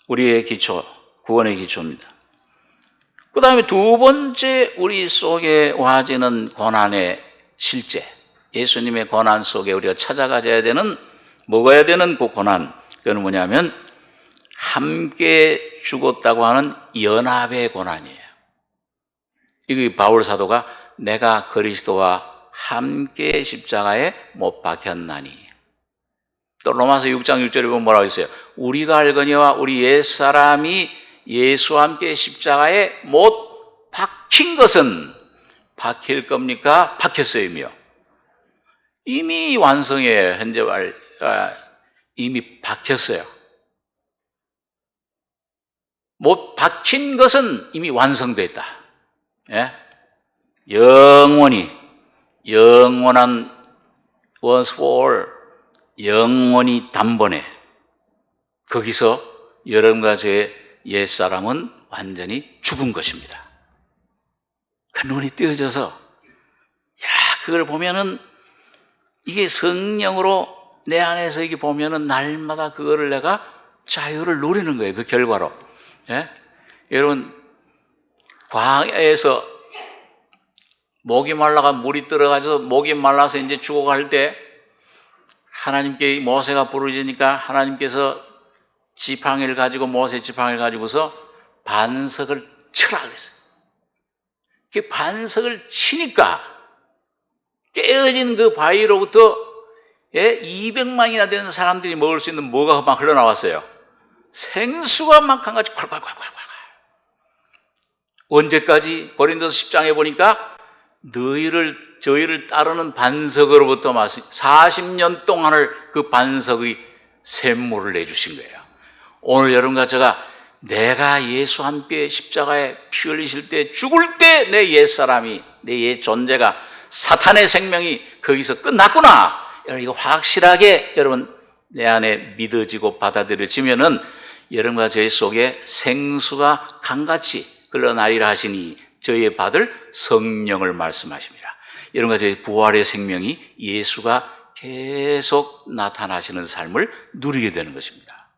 우리의 기초, 구원의 기초입니다. 그 다음에 두 번째 우리 속에 와지는 고난의 실제, 예수님의 고난 속에 우리가 찾아가야 되는, 먹어야 되는 그 고난, 그건 뭐냐면 함께 죽었다고 하는 연합의 고난이에요. 이게 바울 사도가 내가 그리스도와 함께 십자가에 못 박혔나니. 또 로마서 6장 6절에 보면 뭐라고 했어요? 우리가 알거니와 우리 옛사람이 예수와 함께 십자가에 못 박힌 것은 박힐 겁니까? 박혔어요며. 이미 완성이에요. 현재 이미 박혔어요. 못 박힌 것은 이미 완성됐다. 예? 영원한 once for all, 영원히 단번에 거기서 여러분과 저의 옛사람은 완전히 죽은 것입니다. 그 눈이 띄어져서 그걸 보면은 이게 성령으로 내 안에서 이게 보면은 날마다 그거를 내가 자유를 누리는 거예요. 그 결과로. 예? 여러분 광야에서 목이 말라가 물이 들어가서 목이 말라서 이제 죽어갈 때 하나님께 모세가 부르짖으니까 하나님께서 지팡이를 가지고 모세 지팡이를 가지고서 반석을 쳐라 그랬어요. 그 반석을 치니까 깨어진 그 바위로부터 200만이나 되는 사람들이 먹을 수 있는 뭐가 막 흘러나왔어요. 생수가 막 한 가지 콸콸콸콸콸. 언제까지? 고린도서 10장에 보니까 저희를 따르는 반석으로부터 40년 동안을 그 반석의 샘물을 내주신 거예요. 오늘 여러분과 제가 내가 예수와 함께 십자가에 피 흘리실 때 죽을 때 내 옛사람이, 내 옛 존재가, 사탄의 생명이 거기서 끝났구나. 여러분 이거 확실하게 여러분 내 안에 믿어지고 받아들여지면은 여러분과 저희 속에 생수가 강같이 흘러나리라 하시니 저희의 받을 성령을 말씀하십니다. 여러분과 저희 부활의 생명이 예수가 계속 나타나시는 삶을 누리게 되는 것입니다.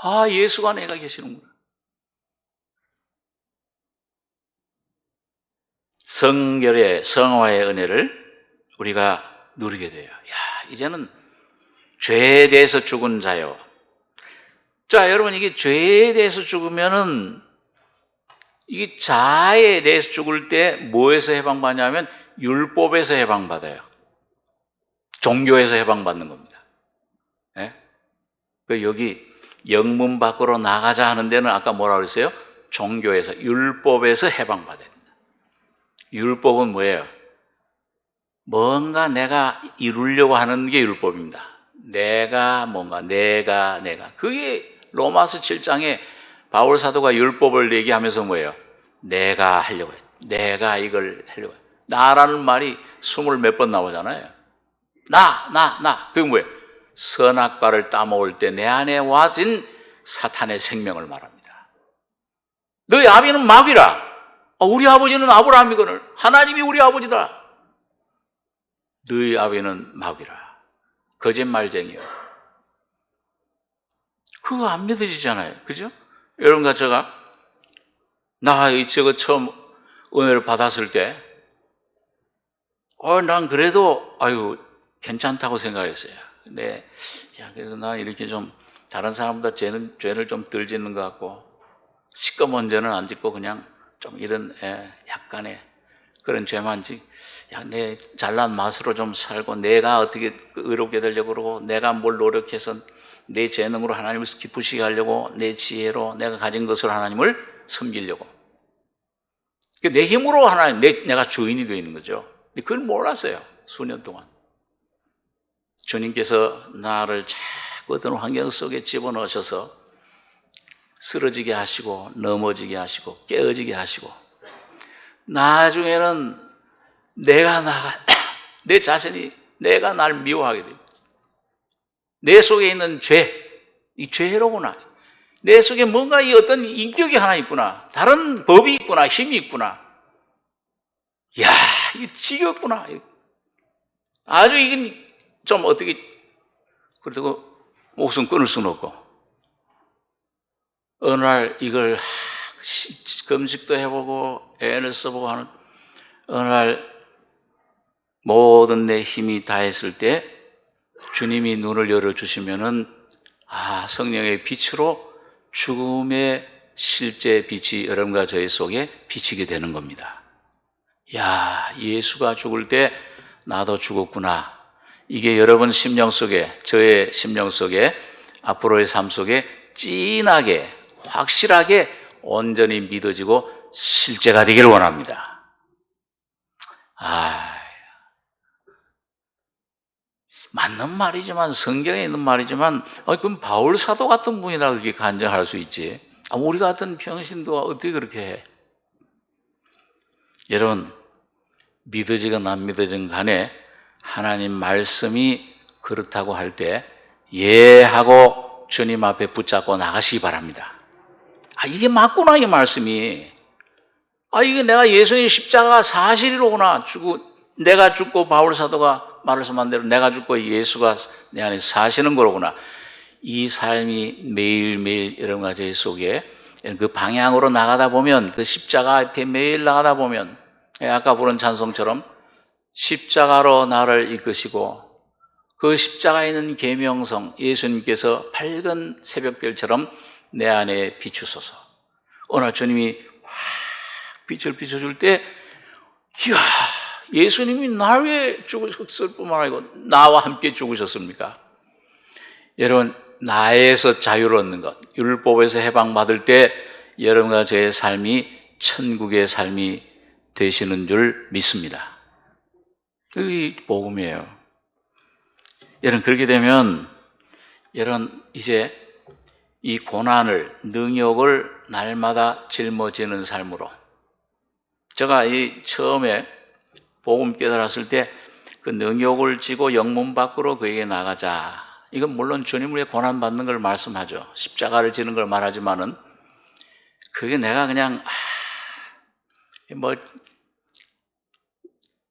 아, 예수가 내가 계시는구나. 성결의 성화의 은혜를 우리가 누리게 돼요. 이제는 죄에 대해서 죽은 자요. 자, 여러분 이게 죄에 대해서 죽으면은 이게 자아에 대해서 죽을 때 뭐에서 해방받냐면 율법에서 해방받아요. 종교에서 해방받는 겁니다. 예? 여기 영문 밖으로 나가자 하는 데는 아까 뭐라고 그랬어요? 종교에서, 율법에서 해방받아야 됩니다. 율법은 뭐예요? 뭔가 내가 이루려고 하는 게 율법입니다. 내가. 그게 로마서 7장에 바울 사도가 율법을 얘기하면서 뭐예요? 내가 하려고 해요. 내가 이걸 하려고 해요. 나라는 말이 20몇 번 나오잖아요. 그게 뭐예요? 선악과를 따먹을 때 내 안에 와진 사탄의 생명을 말합니다. 너희 아비는 마귀라. 우리 아버지는 아브라함이거늘. 하나님이 우리 아버지다. 너희 아비는 마귀라. 거짓말쟁이요. 그거 안 믿어지잖아요. 그죠? 여러분과 제가 저거 처음 은혜를 받았을 때 난 그래도 괜찮다고 생각했어요. 근데 그래도 나 이렇게 좀 다른 사람보다 죄를 좀 덜 짓는 것 같고 시꺼먼 죄는 안 짓고 그냥 좀 이런 약간의 그런 죄만 내 잘난 맛으로 좀 살고 내가 어떻게 의롭게 되려고 그러고 내가 뭘 노력해서 내 재능으로 하나님을 기쁘시게 하려고 내 지혜로 내가 가진 것으로 하나님을 섬기려고 내 힘으로 하나님 내가 주인이 되어 있는 거죠. 근데 그걸 몰랐어요. 수년 동안 주님께서 나를 자꾸 어떤 환경 속에 집어넣으셔서 쓰러지게 하시고 넘어지게 하시고 깨어지게 하시고 나중에는 내 자신이 내가 날 미워하게 됩니다. 내 속에 있는 이 죄로구나. 내 속에 뭔가 이 어떤 인격이 하나 있구나. 다른 법이 있구나. 힘이 있구나. 이게 지겹구나. 아주 이건 좀 어떻게, 그래도 목숨 끊을 수는 없고. 어느 날 이걸 금식도 해보고 애를 써보고 하는 어느 날 모든 내 힘이 다했을 때 주님이 눈을 열어주시면은 성령의 빛으로 죽음의 실제 빛이 여러분과 저희 속에 비치게 되는 겁니다. 야, 예수가 죽을 때 나도 죽었구나. 이게 여러분 심령 속에, 저의 심령 속에, 앞으로의 삶 속에 진하게, 확실하게 온전히 믿어지고 실제가 되기를 원합니다. 맞는 말이지만, 성경에 있는 말이지만, 그럼 바울 사도 같은 분이나 그렇게 간증할 수 있지. 우리 같은 병신도 어떻게 그렇게 해? 여러분, 믿어지건 안 믿어지건 간에 하나님 말씀이 그렇다고 할 때, 예 하고 주님 앞에 붙잡고 나가시기 바랍니다. 이게 맞구나, 이 말씀이. 이게 내가 예수님 십자가 사실이로구나. 내가 죽고 바울 사도가 말씀한 대로 내가 죽고 예수가 내 안에 사시는 거로구나. 이 삶이 매일매일 여러분과 저희 속에 그 방향으로 나가다 보면, 그 십자가 앞에 매일 나가다 보면, 아까 부른 찬송처럼 십자가로 나를 이끄시고 그 십자가에 있는 계명성, 예수님께서 밝은 새벽별처럼 내 안에 비추소서. 어느 날 주님이 확 빛을 비춰줄 때, 이야, 예수님이 날 왜 죽으셨을 뿐만 아니고 나와 함께 죽으셨습니까? 여러분, 나에서 자유를 얻는 것, 율법에서 해방받을 때 여러분과 저의 삶이 천국의 삶이 되시는 줄 믿습니다. 그게 복음이에요. 여러분, 그렇게 되면 여러분 이제 이 고난을, 능욕을 날마다 짊어지는 삶으로, 제가 처음에 복음 깨달았을 때 그 능욕을 지고 영문 밖으로 그에게 나가자. 이건 물론 주님을 위해 고난받는 걸 말씀하죠. 십자가를 지는 걸 말하지만은 그게 내가 그냥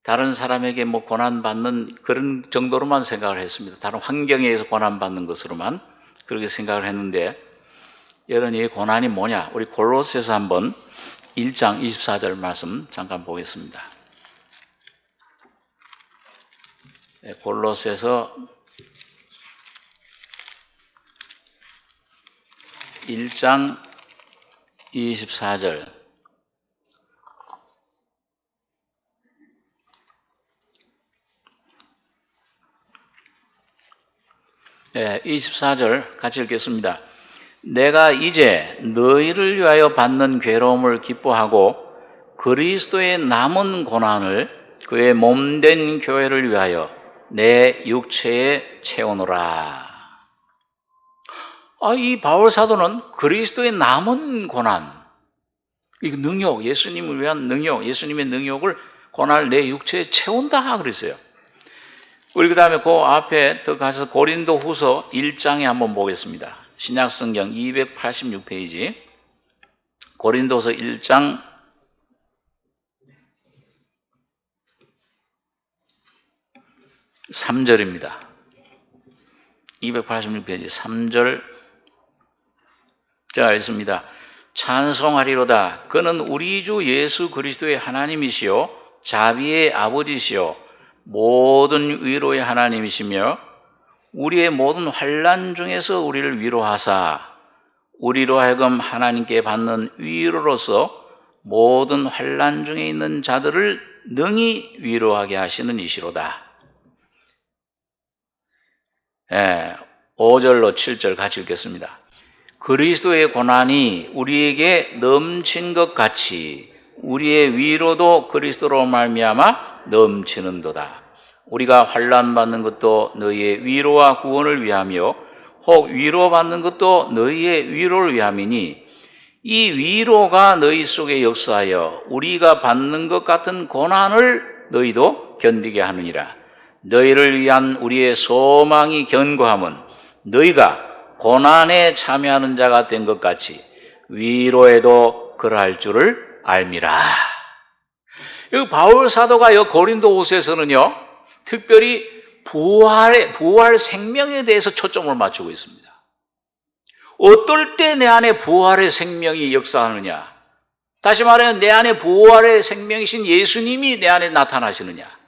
다른 사람에게 고난받는 그런 정도로만 생각을 했습니다. 다른 환경에 의해서 고난받는 것으로만 그렇게 생각을 했는데, 여러분 이 고난이 뭐냐? 우리 골로새서 한번 1장 24절 말씀 잠깐 보겠습니다. 골로새서 1장 24절. 네, 24절 같이 읽겠습니다. 내가 이제 너희를 위하여 받는 괴로움을 기뻐하고 그리스도의 남은 고난을 그의 몸된 교회를 위하여 내 육체에 채우노라. 이 바울 사도는 그리스도의 남은 고난, 이 능욕, 예수님을 위한 능욕, 예수님의 능욕을 고난을 내 육체에 채운다 그랬어요. 우리 그 다음에 그 앞에 더 가서 고린도 후서 1장에 한번 보겠습니다. 신약성경 286페이지 고린도서 1장 3절입니다. 286페이지 3절 제가 읽습니다. 찬송하리로다. 그는 우리 주 예수 그리스도의 하나님이시요 자비의 아버지시요 모든 위로의 하나님이시며 우리의 모든 환난 중에서 우리를 위로하사 우리로 하여금 하나님께 받는 위로로서 모든 환난 중에 있는 자들을 능히 위로하게 하시는 이시로다. 5절로 7절 같이 읽겠습니다. 그리스도의 고난이 우리에게 넘친 것 같이 우리의 위로도 그리스도로 말미암아 넘치는도다. 우리가 환난 받는 것도 너희의 위로와 구원을 위하며 혹 위로받는 것도 너희의 위로를 위함이니 이 위로가 너희 속에 역사하여 우리가 받는 것 같은 고난을 너희도 견디게 하느니라. 너희를 위한 우리의 소망이 견고함은 너희가 고난에 참여하는 자가 된 것 같이 위로에도 그러할 줄을 알미라. 이 바울 사도가 고린도 후서에서는요, 특별히 부활 생명에 대해서 초점을 맞추고 있습니다. 어떨 때 내 안에 부활의 생명이 역사하느냐? 다시 말하면 내 안에 부활의 생명이신 예수님이 내 안에 나타나시느냐?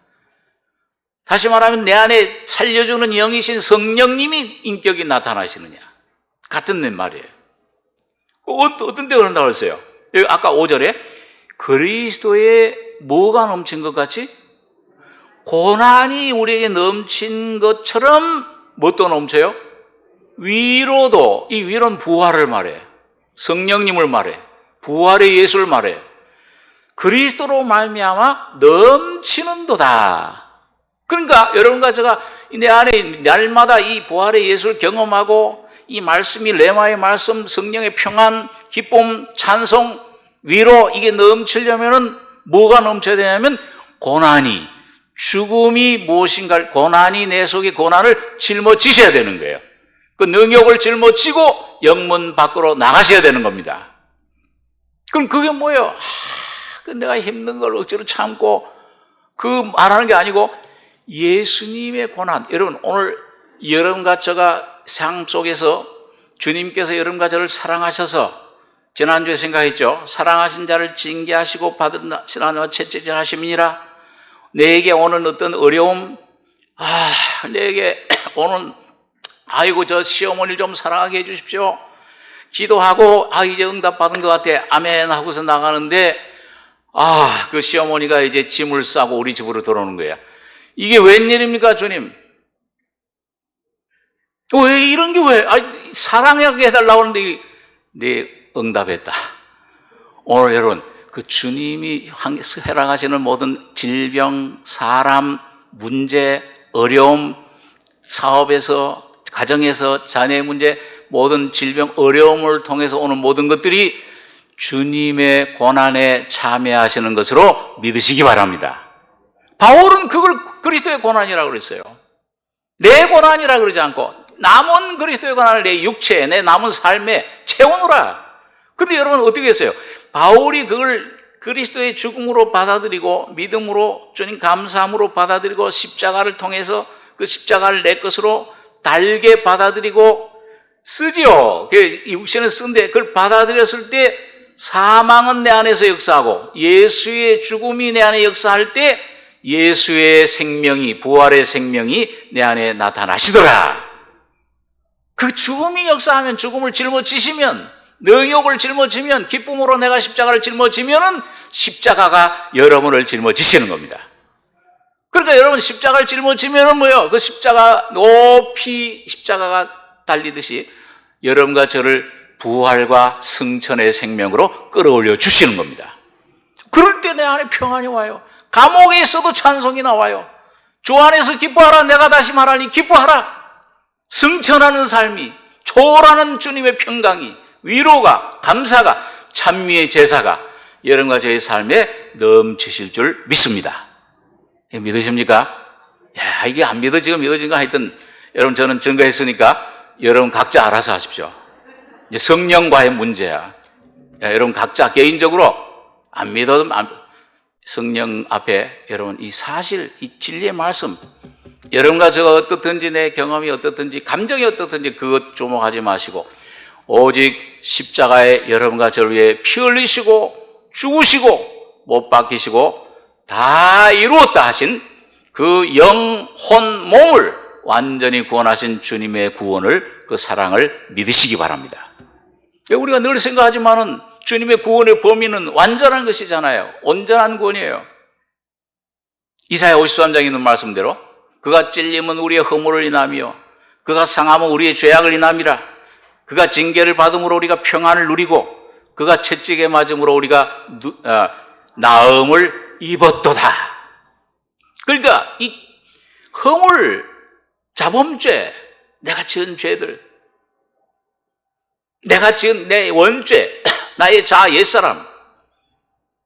다시 말하면 내 안에 살려주는 영이신 성령님이 인격이 나타나시느냐. 같은 말이에요. 어떤 때 그런다고 했어요? 여기 아까 5절에 그리스도의 뭐가 넘친 것 같이? 고난이 우리에게 넘친 것처럼 뭣도 넘쳐요? 위로도. 이 위로는 부활을 말해. 성령님을 말해. 부활의 예수를 말해. 그리스도로 말미암아 넘치는도다. 그러니까 여러분과 제가 내 안에 날마다 이 부활의 예수를 경험하고 이 말씀이 레마의 말씀, 성령의 평안, 기쁨, 찬송, 위로 이게 넘치려면은 뭐가 넘쳐야 되냐면 고난이, 죽음이 무엇인가, 고난이 내 속에 고난을 짊어지셔야 되는 거예요. 그 능욕을 짊어지고 영문 밖으로 나가셔야 되는 겁니다. 그럼 그게 뭐예요? 내가 힘든 걸 억지로 참고 그 말하는 게 아니고 예수님의 고난. 여러분 오늘 여러분과 제가 삶 속에서 주님께서 여러분과 저를 사랑하셔서 지난주에 생각했죠. 사랑하신 자를 징계하시고 받으시나 채찍질 하심이니라. 내게 오는 어떤 어려움, 내게 오는 아이고 저 시어머니를 좀 사랑하게 해주십시오. 기도하고 이제 응답받은 것 같아. 아멘 하고서 나가는데 그 시어머니가 이제 짐을 싸고 우리 집으로 들어오는 거야. 이게 웬일입니까 주님? 왜 이런 게 왜? 사랑하게 해달라고 하는데 네 응답했다. 오늘 여러분 그 주님이 해당하시는 모든 질병, 사람, 문제, 어려움, 사업에서, 가정에서, 자녀의 문제, 모든 질병, 어려움을 통해서 오는 모든 것들이 주님의 고난에 참여하시는 것으로 믿으시기 바랍니다. 바울은 그걸 그리스도의 고난이라고 그랬어요. 내 고난이라고 그러지 않고 남은 그리스도의 고난을 내 육체에, 내 남은 삶에 채우노라. 근데 여러분 어떻게 했어요? 바울이 그걸 그리스도의 죽음으로 받아들이고 믿음으로 주님 감사함으로 받아들이고 십자가를 통해서 그 십자가를 내 것으로 달게 받아들이고 쓰지요. 육신을 쓴데 그걸 받아들였을 때 사망은 내 안에서 역사하고 예수의 죽음이 내 안에 역사할 때 예수의 생명이, 부활의 생명이 내 안에 나타나시더라. 그 죽음이 역사하면, 죽음을 짊어지시면, 능욕을 짊어지면, 기쁨으로 내가 십자가를 짊어지면은 십자가가 여러분을 짊어지시는 겁니다. 그러니까 여러분 십자가를 짊어지면은 뭐요? 그 십자가 높이 십자가가 달리듯이 여러분과 저를 부활과 승천의 생명으로 끌어올려 주시는 겁니다. 그럴 때 내 안에 평안이 와요. 감옥에 있어도 찬송이 나와요. 주 안에서 기뻐하라. 내가 다시 말하니 기뻐하라. 승천하는 삶이, 초월하는 주님의 평강이, 위로가, 감사가, 찬미의 제사가 여러분과 저의 삶에 넘치실 줄 믿습니다. 믿으십니까? 이게 안 믿어지고 믿어진가 하여튼 여러분 저는 증거했으니까 여러분 각자 알아서 하십시오. 이제 성령과의 문제야. 여러분 각자 개인적으로 안 믿어도 성령 앞에 여러분 이 사실, 이 진리의 말씀, 여러분과 제가 어떻든지 내 경험이 어떻든지 감정이 어떻든지 그것 주목하지 마시고 오직 십자가에 여러분과 저를 위해 피 흘리시고 죽으시고 못 박히시고 다 이루었다 하신 그 영혼 몸을 완전히 구원하신 주님의 구원을, 그 사랑을 믿으시기 바랍니다. 우리가 늘 생각하지만은 주님의 구원의 범위는 완전한 것이잖아요. 온전한 구원이에요. 이사야 53장에 있는 말씀대로 그가 찔림은 우리의 허물을 인하며 그가 상함은 우리의 죄악을 인함이라. 그가 징계를 받음으로 우리가 평안을 누리고 그가 채찍에 맞음으로 우리가 나음을 입었도다. 그러니까 이 허물, 자범죄, 내가 지은 죄들, 내가 지은 내 원죄, 나의 자아 옛사람,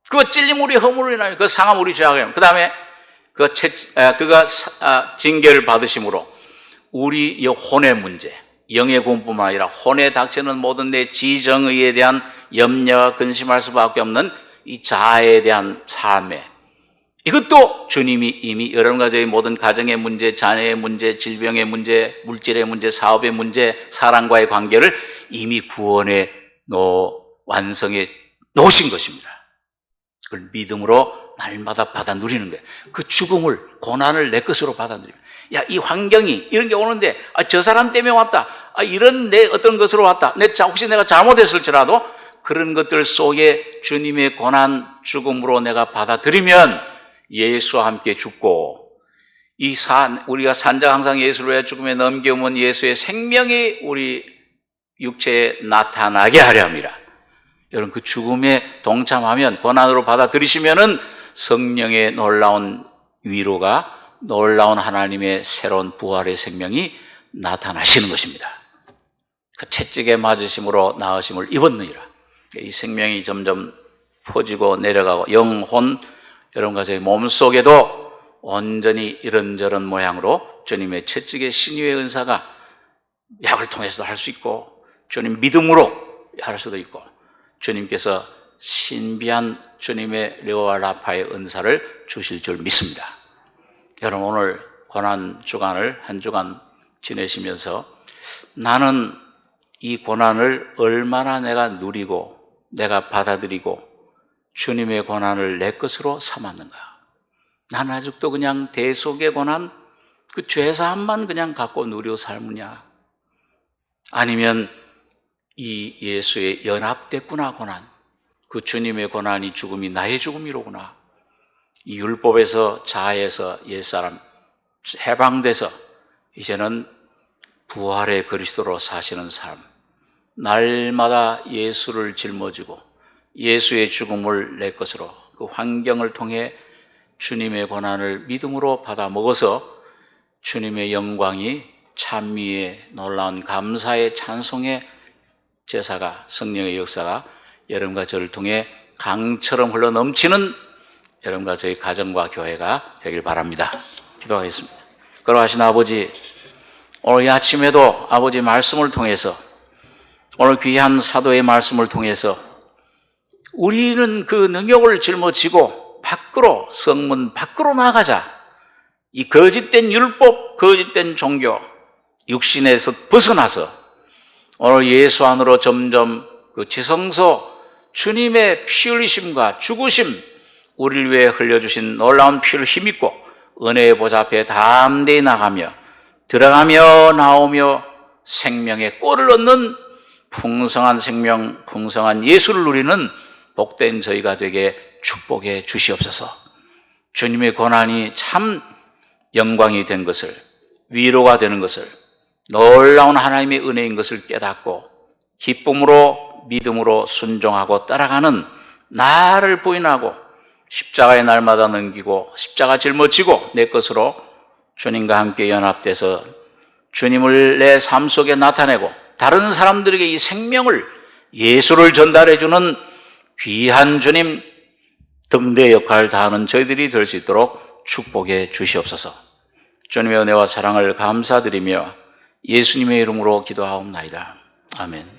그거 찔림 우리 허물을 인하여 그 상함 우리 죄악을 인하여 그 다음에 그가 징계를 받으심으로 우리 혼의 문제, 영의 구원뿐만 아니라 혼에 닥치는 모든 내 지정의에 대한 염려와 근심할 수밖에 없는 이 자아에 대한 삶에, 이것도 주님이 이미 여러분과 저희 모든 가정의 문제, 자녀의 문제, 질병의 문제, 물질의 문제, 사업의 문제, 사랑과의 관계를 이미 구원해 완성해 놓으신 것입니다. 그걸 믿음으로 날마다 받아 누리는 거예요. 그 죽음을, 고난을 내 것으로 받아들이면, 야, 이 환경이 이런 게 오는데, 저 사람 때문에 왔다. 이런 내 어떤 것으로 왔다. 혹시 내가 잘못했을지라도 그런 것들 속에 주님의 고난, 죽음으로 내가 받아들이면 예수와 함께 죽고, 우리가 산자 항상 예수를 위해 죽음에 넘겨오면 예수의 생명이 우리 육체에 나타나게 하려 합니다. 여러분, 그 죽음에 동참하면, 고난으로 받아들이시면은 성령의 놀라운 위로가, 놀라운 하나님의 새로운 부활의 생명이 나타나시는 것입니다. 그 채찍에 맞으심으로 나으심을 입었느니라. 이 생명이 점점 퍼지고 내려가고, 영혼, 여러분과 저희 몸 속에도 온전히 이런저런 모양으로 주님의 채찍의 신유의 은사가 약을 통해서도 할 수 있고, 주님 믿음으로 할 수도 있고, 주님께서 신비한 주님의 레오와 라파의 은사를 주실 줄 믿습니다. 여러분, 오늘 고난 주간을 한 주간 지내시면서 나는 이 고난을 얼마나 내가 누리고 내가 받아들이고 주님의 고난을 내 것으로 삼았는가? 나는 아직도 그냥 대속의 고난, 그 죄사함만 그냥 갖고 누리고 삶느냐? 아니면 이 예수의 연합됐구나, 고난. 그 주님의 고난이 죽음이 나의 죽음이로구나. 이 율법에서, 자아에서 옛사람 해방돼서 이제는 부활의 그리스도로 사시는 삶, 날마다 예수를 짊어지고 예수의 죽음을 내 것으로, 그 환경을 통해 주님의 고난을 믿음으로 받아 먹어서 주님의 영광이, 찬미의 놀라운 감사의 찬송의 제사가, 성령의 역사가 여러분과 저를 통해 강처럼 흘러 넘치는 여러분과 저희 가정과 교회가 되길 바랍니다. 기도하겠습니다. 거룩하신 아버지, 오늘 이 아침에도 아버지 말씀을 통해서, 오늘 귀한 사도의 말씀을 통해서 우리는 그 능욕을 짊어지고 밖으로, 성문 밖으로 나가자. 이 거짓된 율법, 거짓된 종교, 육신에서 벗어나서 오늘 예수 안으로 점점 그 지성소, 주님의 피 흘리심과 죽으심, 우리를 위해 흘려주신 놀라운 피를 힘입고 은혜의 보좌 앞에 담대히 나가며 들어가며 나오며 생명의 꼴을 얻는 풍성한 생명, 풍성한 예수를 누리는 복된 저희가 되게 축복해 주시옵소서. 주님의 고난이 참 영광이 된 것을, 위로가 되는 것을, 놀라운 하나님의 은혜인 것을 깨닫고 기쁨으로, 믿음으로 순종하고 따라가는 나를 부인하고 십자가의 날마다 넘기고 십자가 짊어지고 내 것으로 주님과 함께 연합돼서 주님을 내 삶 속에 나타내고 다른 사람들에게 이 생명을, 예수를 전달해주는 귀한 주님 등대 역할을 다하는 저희들이 될 수 있도록 축복해 주시옵소서. 주님의 은혜와 사랑을 감사드리며 예수님의 이름으로 기도하옵나이다. 아멘.